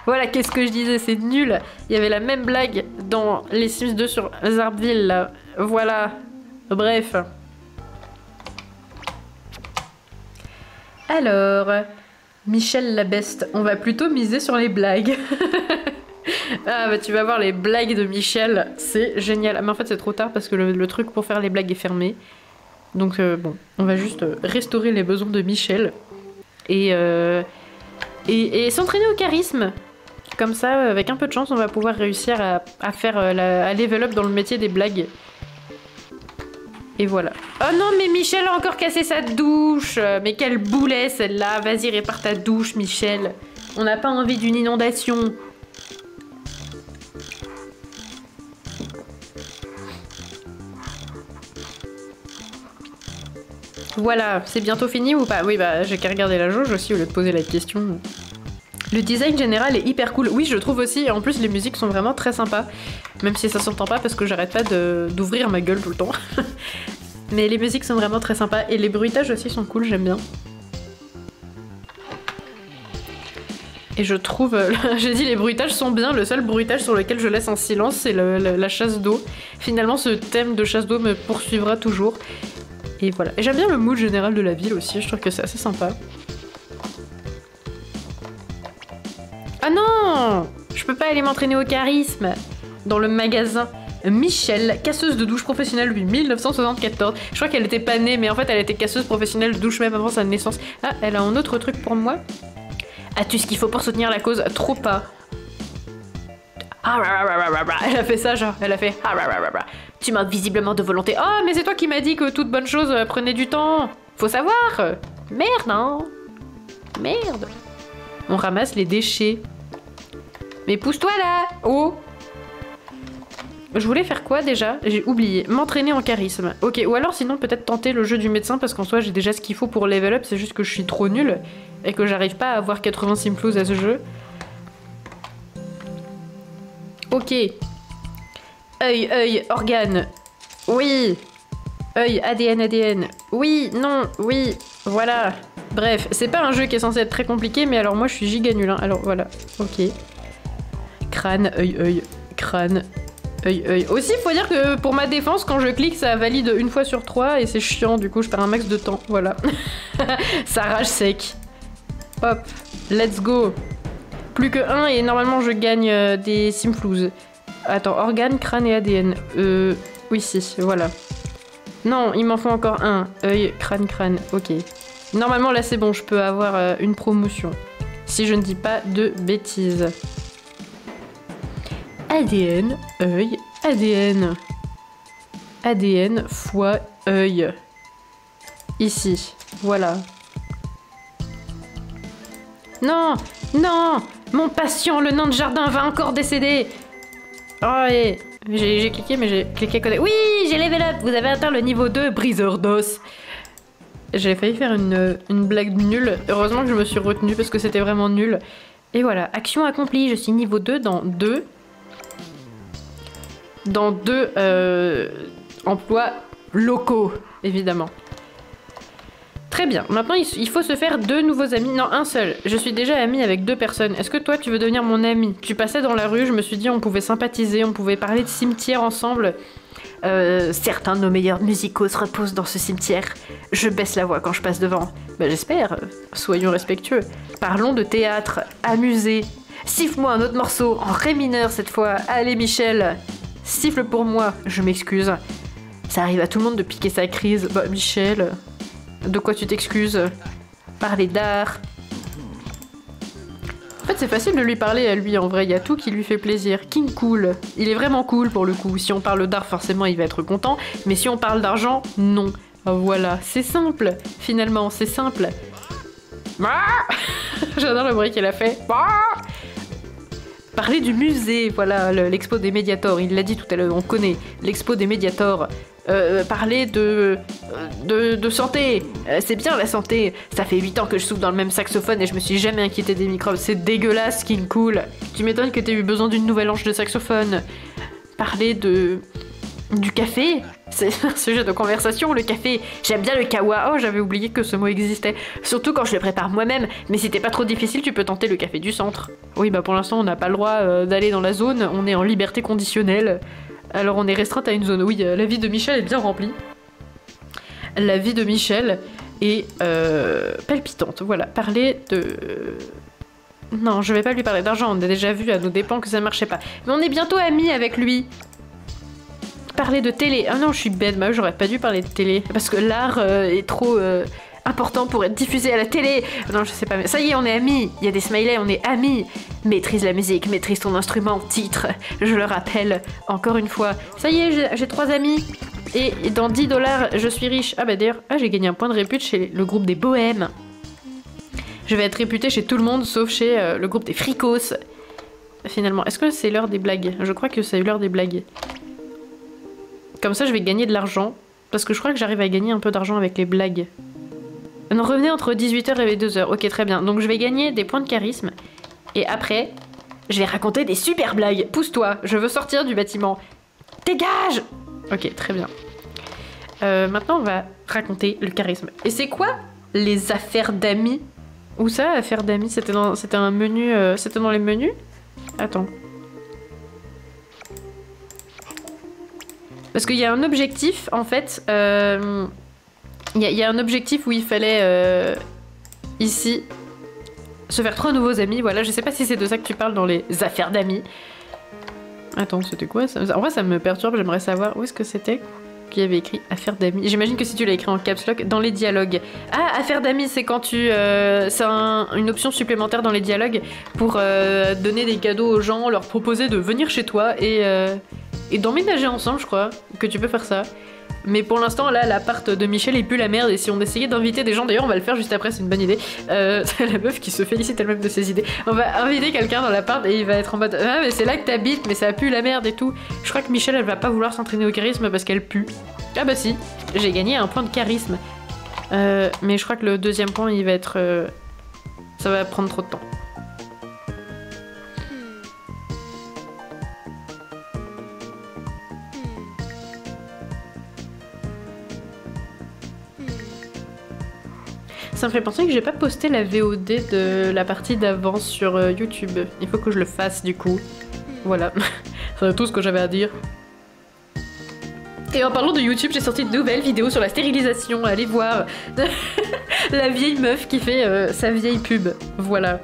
Speaker 1: Voilà, qu'est-ce que je disais, c'est nul. Il y avait la même blague dans les Sims 2 sur Zarbville, là. Voilà. Bref. Alors, Michel la beste. On va plutôt miser sur les blagues. Ah bah tu vas voir les blagues de Michel, c'est génial. Ah, mais en fait c'est trop tard parce que le truc pour faire les blagues est fermé. Donc bon, on va juste restaurer les besoins de Michel. Et s'entraîner au charisme. Comme ça, avec un peu de chance, on va pouvoir réussir à faire à level up dans le métier des blagues. Et voilà. Oh non, mais Michel a encore cassé sa douche. Mais quel boulet celle-là. Vas-y, répare ta douche, Michel. On n'a pas envie d'une inondation. Voilà, c'est bientôt fini ou pas? Oui, bah j'ai qu'à regarder la jauge aussi au lieu de poser la question. Le design général est hyper cool. Oui, je trouve aussi. Et en plus, les musiques sont vraiment très sympas. Même si ça s'entend pas parce que j'arrête pas d'ouvrir ma gueule tout le temps. Mais les musiques sont vraiment très sympas. Et les bruitages aussi sont cool, j'aime bien. Et je trouve... j'ai dit les bruitages sont bien. Le seul bruitage sur lequel je laisse en silence, c'est la chasse d'eau. Finalement, ce thème de chasse d'eau me poursuivra toujours. Et voilà. Et j'aime bien le mood général de la ville aussi. Je trouve que c'est assez sympa. Ah non! Je peux pas aller m'entraîner au charisme dans le magasin. Michel, casseuse de douche professionnelle depuis 1974. Je crois qu'elle était pas née, mais en fait elle était casseuse professionnelle de douche même avant sa naissance. Ah, elle a un autre truc pour moi. As-tu ce qu'il faut pour soutenir la cause? Trop pas. Elle a fait ça genre, elle a fait. Tu manques visiblement de volonté. Oh, mais c'est toi qui m'as dit que toute bonne chose prenait du temps. Faut savoir. Merde, hein. Merde. On ramasse les déchets. Mais pousse-toi là! Oh! Je voulais faire quoi déjà? J'ai oublié. M'entraîner en charisme. Ok, ou alors sinon peut-être tenter le jeu du médecin parce qu'en soi j'ai déjà ce qu'il faut pour level up, c'est juste que je suis trop nulle et que j'arrive pas à avoir 80 simflouz à ce jeu. Ok. Œil, organe. Oui! Œil, ADN. Oui, non, oui, voilà. Bref, c'est pas un jeu qui est censé être très compliqué, mais alors moi je suis giga nulle, hein. Alors voilà, ok. Crâne, œil, crâne, œil. Aussi, faut dire que pour ma défense, quand je clique, ça valide une fois sur 3 et c'est chiant, du coup je perds un max de temps, voilà. Ça rage sec. Hop, let's go. Plus que 1 et normalement je gagne des simflouz. Attends, organe, crâne et ADN. Oui, si, voilà. Non, il m'en faut encore un. Œil, crâne, ok. Normalement là c'est bon, je peux avoir une promotion. Si je ne dis pas de bêtises. ADN, œil, ADN. ADN, foie, œil. Ici, voilà. Non, non, mon patient, le nain de jardin, va encore décéder. Oh, et j'ai cliqué, mais j'ai cliqué à côté. Oui, j'ai level up, vous avez atteint le niveau 2, briseur d'os. J'ai failli faire une blague nulle. Heureusement que je me suis retenue parce que c'était vraiment nul. Et voilà, action accomplie, je suis niveau 2 dans 2... Dans 2 emplois locaux, évidemment. Très bien, maintenant il faut se faire 2 nouveaux amis. Non, un seul. Je suis déjà amie avec 2 personnes. Est-ce que toi tu veux devenir mon ami? Tu passais dans la rue, je me suis dit on pouvait sympathiser, on pouvait parler de cimetière ensemble. Certains de nos meilleurs musicos reposent dans ce cimetière. Je baisse la voix quand je passe devant. Bah j'espère, soyons respectueux. Parlons de théâtre, amusez. Siffle-moi un autre morceau, en ré mineur cette fois. Allez Michel, siffle pour moi, je m'excuse. Ça arrive à tout le monde de piquer sa crise. Bah Michel, de quoi tu t'excuses? Parler d'art. En fait c'est facile de lui parler à lui en vrai, il y a tout qui lui fait plaisir. King Cool, il est vraiment cool pour le coup. Si on parle d'art forcément il va être content, mais si on parle d'argent, non. Voilà, c'est simple, finalement, c'est simple. J'adore le bruit qu'elle a fait. Parler du musée, voilà, l'expo des Mediators, il l'a dit tout à l'heure, on connaît l'expo des Mediators. Parler de santé, c'est bien la santé. Ça fait 8 ans que je souffle dans le même saxophone et je me suis jamais inquiété des microbes, c'est dégueulasse, King Cool. Tu m'étonnes que t'aies eu besoin d'une nouvelle hanche de saxophone. Parler du café, c'est un sujet de conversation, le café. J'aime bien le kawa. Oh, j'avais oublié que ce mot existait. Surtout quand je le prépare moi-même. Mais si t'es pas trop difficile, tu peux tenter le café du centre. Oui, bah pour l'instant, on n'a pas le droit d'aller dans la zone. On est en liberté conditionnelle. Alors on est restreinte à une zone. Oui, la vie de Michel est bien remplie. La vie de Michel. et palpitante. Voilà, parler de... Non, je vais pas lui parler d'argent, on a déjà vu à nos dépens que ça marchait pas. Mais on est bientôt amis avec lui. Parler de télé. Ah non, je suis bête, bah, j'aurais pas dû parler de télé. Parce que l'art est trop important pour être diffusé à la télé. Non, je sais pas, mais ça y est, on est amis. Il y a des smileys, on est amis. Maîtrise la musique, maîtrise ton instrument, titre. Je le rappelle, encore une fois. Ça y est, j'ai 3 amis. Et dans 10 $, je suis riche. Ah bah d'ailleurs, j'ai gagné un point de répute chez le groupe des bohèmes. Je vais être réputée chez tout le monde, sauf chez le groupe des fricos. Finalement, est-ce que c'est l'heure des blagues? Je crois que c'est l'heure des blagues. Comme ça, je vais gagner de l'argent. Parce que je crois que j'arrive à gagner un peu d'argent avec les blagues. Non, revenez entre 18 h et 2 h. Ok, très bien. Donc je vais gagner des points de charisme. Et après, je vais raconter des super blagues. Pousse-toi, je veux sortir du bâtiment. Dégage! Ok, très bien. Maintenant, on va raconter le charisme. Et c'est quoi les affaires d'amis? Où ça, affaires d'amis? C'était un menu... c'était dans les menus? Attends. Parce qu'il y a un objectif, en fait... Il y a un objectif où il fallait... ici... se faire 3 nouveaux amis. Voilà, je sais pas si c'est de ça que tu parles dans les affaires d'amis. Attends, c'était quoi ça? En vrai, ça me perturbe, j'aimerais savoir où est-ce que c'était qui avait écrit affaires d'amis. J'imagine que si tu l'as écrit en caps lock, dans les dialogues. Ah, affaires d'amis, c'est quand tu... c'est une option supplémentaire dans les dialogues pour donner des cadeaux aux gens, leur proposer de venir chez toi et d'emménager ensemble, je crois, que tu peux faire ça. Mais pour l'instant, là, l'appart de Michel est plus la merde. Et si on essayait d'inviter des gens, d'ailleurs, on va le faire juste après, c'est une bonne idée. C'est la meuf qui se félicite elle-même de ses idées. On va inviter quelqu'un dans l'appart et il va être en mode ah, mais c'est là que t'habites, mais ça pue la merde et tout. Je crois que Michel, elle va pas vouloir s'entraîner au charisme parce qu'elle pue. Ah bah si, j'ai gagné un point de charisme. Mais je crois que le deuxième point, il va être. Ça va prendre trop de temps. Ça me fait penser que j'ai pas posté la VOD de la partie d'avant sur YouTube. Il faut que je le fasse du coup. Voilà, c'est tout ce que j'avais à dire. Et en parlant de YouTube, j'ai sorti de nouvelles vidéos sur la stérilisation. Allez voir la vieille meuf qui fait sa vieille pub. Voilà.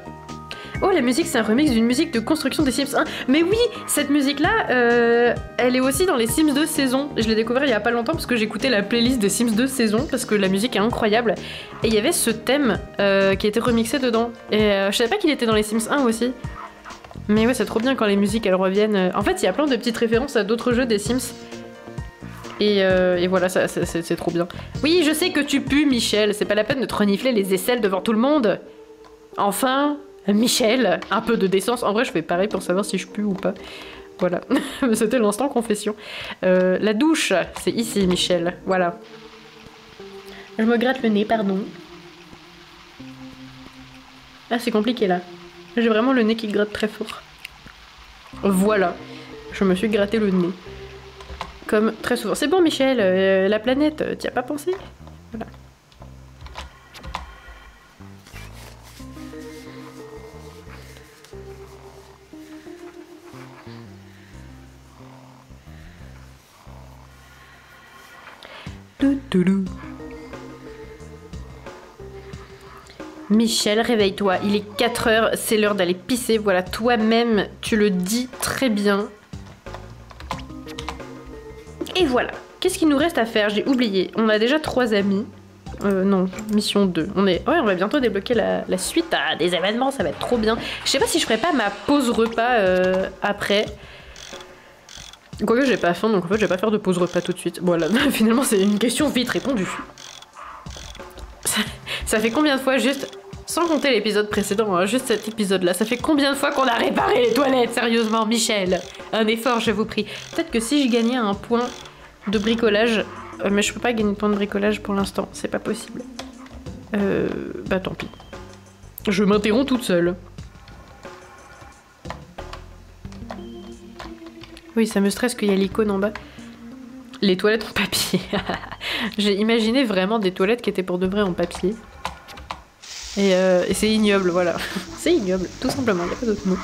Speaker 1: Oh, la musique, c'est un remix d'une musique de construction des Sims 1. Mais oui, cette musique-là, elle est aussi dans les Sims 2 saison. Je l'ai découvert il y a pas longtemps parce que j'écoutais la playlist des Sims 2 saison parce que la musique est incroyable. Et il y avait ce thème qui a été remixé dedans. Et je savais pas qu'il était dans les Sims 1 aussi. Mais ouais, c'est trop bien quand les musiques, elles reviennent. En fait, il y a plein de petites références à d'autres jeux des Sims. Et voilà, c'est trop bien. Oui, je sais que tu pues, Michel. C'est pas la peine de te renifler les aisselles devant tout le monde. Enfin... Michel, un peu de décence. En vrai, je fais pareil pour savoir si je pue ou pas. Voilà, c'était l'instant confession. La douche, c'est ici, Michel. Voilà. Je me gratte le nez, pardon. Ah, c'est compliqué là. J'ai vraiment le nez qui gratte très fort. Voilà, je me suis gratté le nez. Comme très souvent. C'est bon, Michel, la planète, t'y as pas pensé? Voilà. Michel, réveille-toi, il est 4 h, c'est l'heure d'aller pisser, voilà, toi-même, tu le dis très bien. Et voilà, qu'est-ce qu'il nous reste à faire? J'ai oublié, on a déjà 3 amis. Non, mission 2. Ouais, on va bientôt débloquer la suite à des événements, ça va être trop bien. Je sais pas si je ferai pas ma pause repas après. Quoique j'ai pas faim, donc en fait je vais pas faire de pause repas tout de suite. Voilà, finalement c'est une question vite répondue. Ça fait combien de fois, juste, sans compter l'épisode précédent, hein, juste cet épisode-là, ça fait combien de fois qu'on a réparé les toilettes? Sérieusement, Michel, un effort, je vous prie. Peut-être que si je gagnais un point de bricolage, mais je peux pas gagner de point de bricolage pour l'instant, c'est pas possible. Bah tant pis. Je m'interromps toute seule. Oui, ça me stresse qu'il y a l'icône en bas. Les toilettes en papier. J'ai imaginé vraiment des toilettes qui étaient pour de vrai en papier. Et c'est ignoble, voilà. C'est ignoble, tout simplement, il n'y a pas d'autre mot.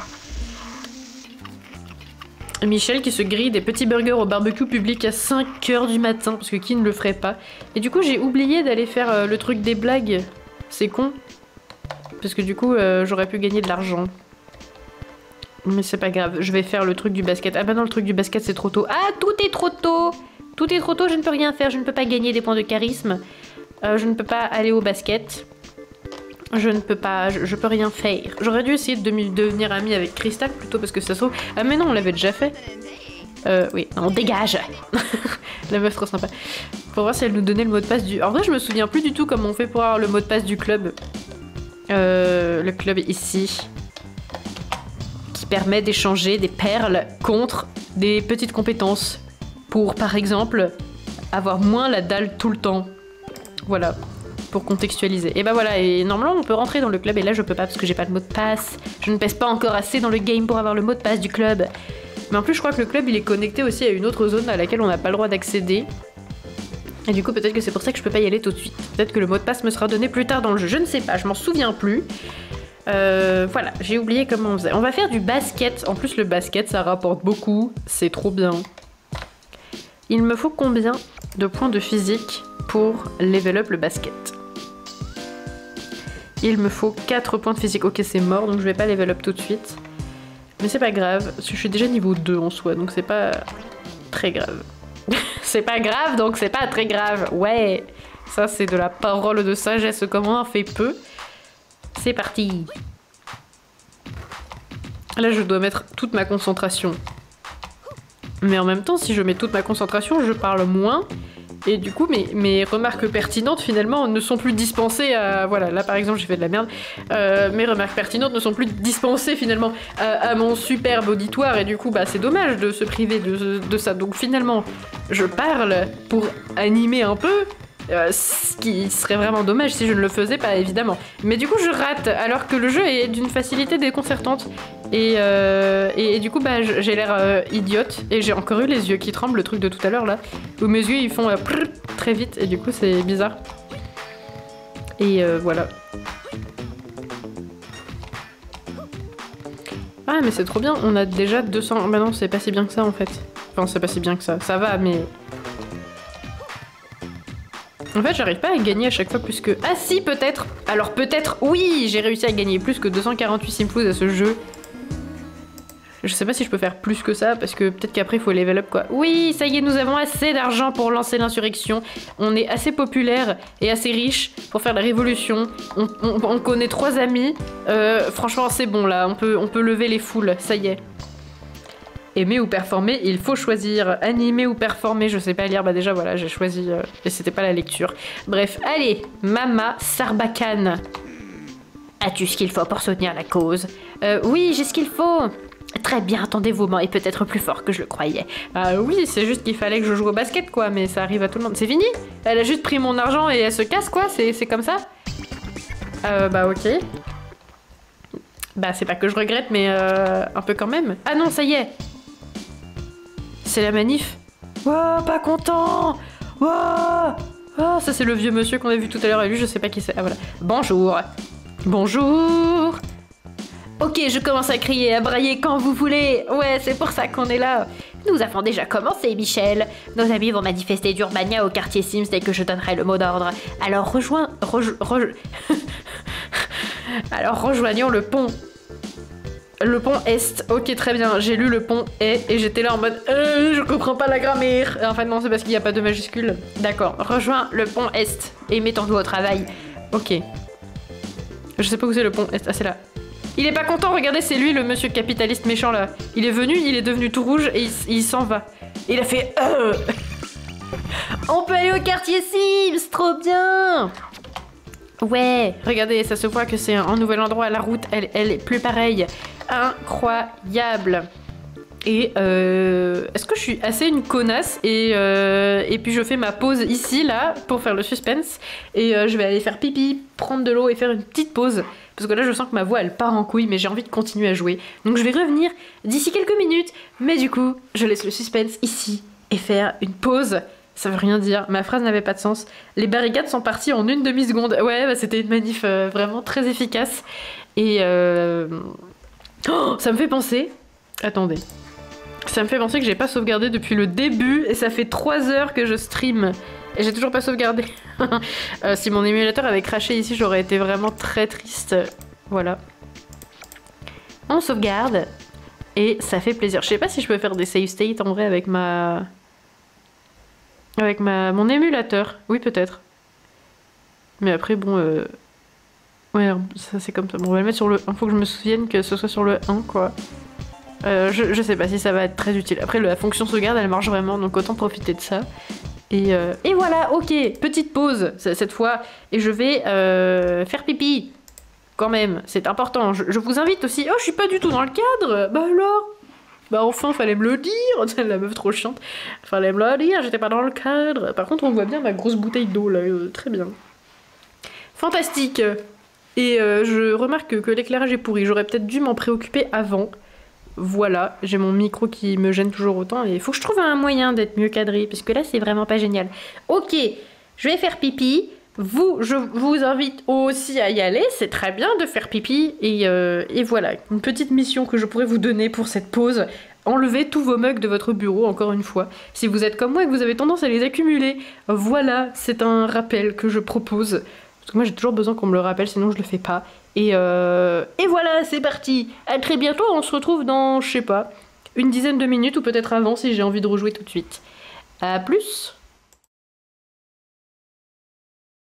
Speaker 1: Michel qui se grille des petits burgers au barbecue public à 5 h du matin, parce que qui ne le ferait pas. Et du coup, j'ai oublié d'aller faire le truc des blagues. C'est con. Parce que du coup, j'aurais pu gagner de l'argent. Mais c'est pas grave, je vais faire le truc du basket. Ah bah non, le truc du basket, c'est trop tôt. Ah, tout est trop tôt! Tout est trop tôt, je ne peux rien faire, je ne peux pas gagner des points de charisme. Je ne peux pas aller au basket. Je ne peux pas, je peux rien faire. J'aurais dû essayer de devenir amie avec Crystal plutôt parce que ça se trouve... Ah mais non, on l'avait déjà fait. Oui, on dégage. La meuf trop sympa. Pour voir si elle nous donnait le mot de passe du... En vrai, je me souviens plus du tout comment on fait pour avoir le mot de passe du club. Le club ici. Qui permet d'échanger des perles contre des petites compétences. Pour, par exemple, avoir moins la dalle tout le temps. Voilà. Pour contextualiser. Et bah voilà, et normalement on peut rentrer dans le club et là je peux pas parce que j'ai pas le mot de passe. Je ne pèse pas encore assez dans le game pour avoir le mot de passe du club. Mais en plus je crois que le club il est connecté aussi à une autre zone à laquelle on n'a pas le droit d'accéder. Et du coup peut-être que c'est pour ça que je peux pas y aller tout de suite. Peut-être que le mot de passe me sera donné plus tard dans le jeu, je ne sais pas, je m'en souviens plus. Voilà, j'ai oublié comment on faisait. On va faire du basket, en plus le basket ça rapporte beaucoup, c'est trop bien. Il me faut combien de points de physique pour level up le basket? Il me faut 4 points de physique. Ok, c'est mort, donc je vais pas level up tout de suite. Mais c'est pas grave, parce que je suis déjà niveau 2 en soi, donc c'est pas très grave. C'est pas grave, donc c'est pas très grave. Ouais, ça c'est de la parole de sagesse, comme on en fait peu. C'est parti. Là, je dois mettre toute ma concentration. Mais en même temps, si je mets toute ma concentration, je parle moins. Et du coup, mes remarques pertinentes, finalement, ne sont plus dispensées à... Voilà, là, par exemple, j'ai fait de la merde. Mes remarques pertinentes ne sont plus dispensées, finalement, à mon superbe auditoire. Et du coup, bah, c'est dommage de se priver de ça. Donc, finalement, je parle pour animer un peu. Ce qui serait vraiment dommage si je ne le faisais pas, évidemment. Mais du coup, je rate, alors que le jeu est d'une facilité déconcertante. Et du coup, bah, j'ai l'air idiote. Et j'ai encore eu les yeux qui tremblent, le truc de tout à l'heure, là. Où mes yeux, ils font très vite. Et du coup, c'est bizarre. Et voilà. Ah, mais c'est trop bien. On a déjà 200... Bah non, c'est pas si bien que ça, en fait. Enfin, c'est pas si bien que ça. Ça va, mais... En fait, j'arrive pas à gagner à chaque fois plus que... Ah si, peut-être. Alors peut-être, oui, j'ai réussi à gagner plus que 248 Simflouz à ce jeu. Je sais pas si je peux faire plus que ça, parce que peut-être qu'après, il faut level up, quoi. Oui, ça y est, nous avons assez d'argent pour lancer l'insurrection. On est assez populaire et assez riche pour faire la révolution. On connaît 3 amis. Franchement, c'est bon, là. On peut lever les foules, ça y est. Aimer ou performer, il faut choisir. Animer ou performer, je sais pas lire. Bah déjà, voilà, j'ai choisi... et c'était pas la lecture. Bref, allez, Mama Sarbacane. As-tu ce qu'il faut pour soutenir la cause? Oui, j'ai ce qu'il faut. Très bien, ton dévouement est peut-être plus fort que je le croyais. Oui, c'est juste qu'il fallait que je joue au basket, quoi, mais ça arrive à tout le monde. C'est fini? Elle a juste pris mon argent et elle se casse, quoi? C'est comme ça? Bah ok. Bah c'est pas que je regrette, mais un peu quand même. Ah non, ça y est. C'est la manif. Wow, pas content. Wow. Oh, ça c'est le vieux monsieur qu'on a vu tout à l'heure et lui, je sais pas qui c'est. Ah voilà. Bonjour. Bonjour. Ok, je commence à crier, à brailler quand vous voulez. Ouais, c'est pour ça qu'on est là. Nous avons déjà commencé, Michel. Nos amis vont manifester d'Urbania au quartier Sims dès que je donnerai le mot d'ordre. Alors Alors rejoignons le pont. Le pont Est. Ok, très bien. J'ai lu le pont Est et j'étais là en mode je comprends pas la grammaire. En fait, non, c'est parce qu'il n'y a pas de majuscule. D'accord. Rejoins le pont Est et mettons-nous au travail. Ok. Je sais pas où c'est le pont Est. Ah, c'est là. Il est pas content, regardez, c'est lui le monsieur capitaliste méchant là. Il est venu, il est devenu tout rouge et il s'en va. Et il a fait On peut aller au quartier Sims, trop bien. Ouais, regardez, ça se voit que c'est un nouvel endroit, la route, elle est plus pareille. Incroyable. Et est-ce que je suis assez une connasse et puis je fais ma pause ici, là, pour faire le suspense. Et je vais aller faire pipi, prendre de l'eau et faire une petite pause. Parce que là, je sens que ma voix, elle part en couille, mais j'ai envie de continuer à jouer. Donc je vais revenir d'ici quelques minutes. Mais du coup, je laisse le suspense ici et faire une pause. Ça veut rien dire, ma phrase n'avait pas de sens. Les barricades sont parties en une demi-seconde. Ouais, bah, c'était une manif vraiment très efficace. Et... Oh, ça me fait penser... Attendez. Ça me fait penser que j'ai pas sauvegardé depuis le début et ça fait 3 heures que je stream. Et j'ai toujours pas sauvegardé. Si mon émulateur avait craché ici, j'aurais été vraiment très triste. Voilà. On sauvegarde. Et ça fait plaisir. Je sais pas si je peux faire des save states en vrai avec ma... mon émulateur. Oui, peut-être. Mais après, bon... Ouais, ça c'est comme ça. Bon, on va le mettre sur le 1. Faut que je me souvienne que ce soit sur le 1, quoi. Je sais pas si ça va être très utile. Après, la fonction sauvegarde, elle marche vraiment, donc autant profiter de ça. Et voilà, ok, petite pause cette fois. Et je vais faire pipi. Quand même, c'est important. Je vous invite aussi... Oh, je suis pas du tout dans le cadre. Bah alors? Bah enfin, fallait me le dire. La meuf trop chiante. Fallait me le dire, j'étais pas dans le cadre. Par contre, on voit bien ma grosse bouteille d'eau, là. Très bien. Fantastique. Et je remarque que l'éclairage est pourri. J'aurais peut-être dû m'en préoccuper avant. Voilà, j'ai mon micro qui me gêne toujours autant et il faut que je trouve un moyen d'être mieux cadré parce que là c'est vraiment pas génial. Ok, je vais faire pipi. Je vous invite aussi à y aller, c'est très bien de faire pipi et voilà, une petite mission que je pourrais vous donner pour cette pause. Enlevez tous vos mugs de votre bureau, encore une fois. Si vous êtes comme moi et que vous avez tendance à les accumuler, voilà, c'est un rappel que je propose. Parce que moi j'ai toujours besoin qu'on me le rappelle, sinon je le fais pas. Et voilà, c'est parti. À très bientôt, on se retrouve dans, je sais pas, une dizaine de minutes ou peut-être avant si j'ai envie de rejouer tout de suite. À plus.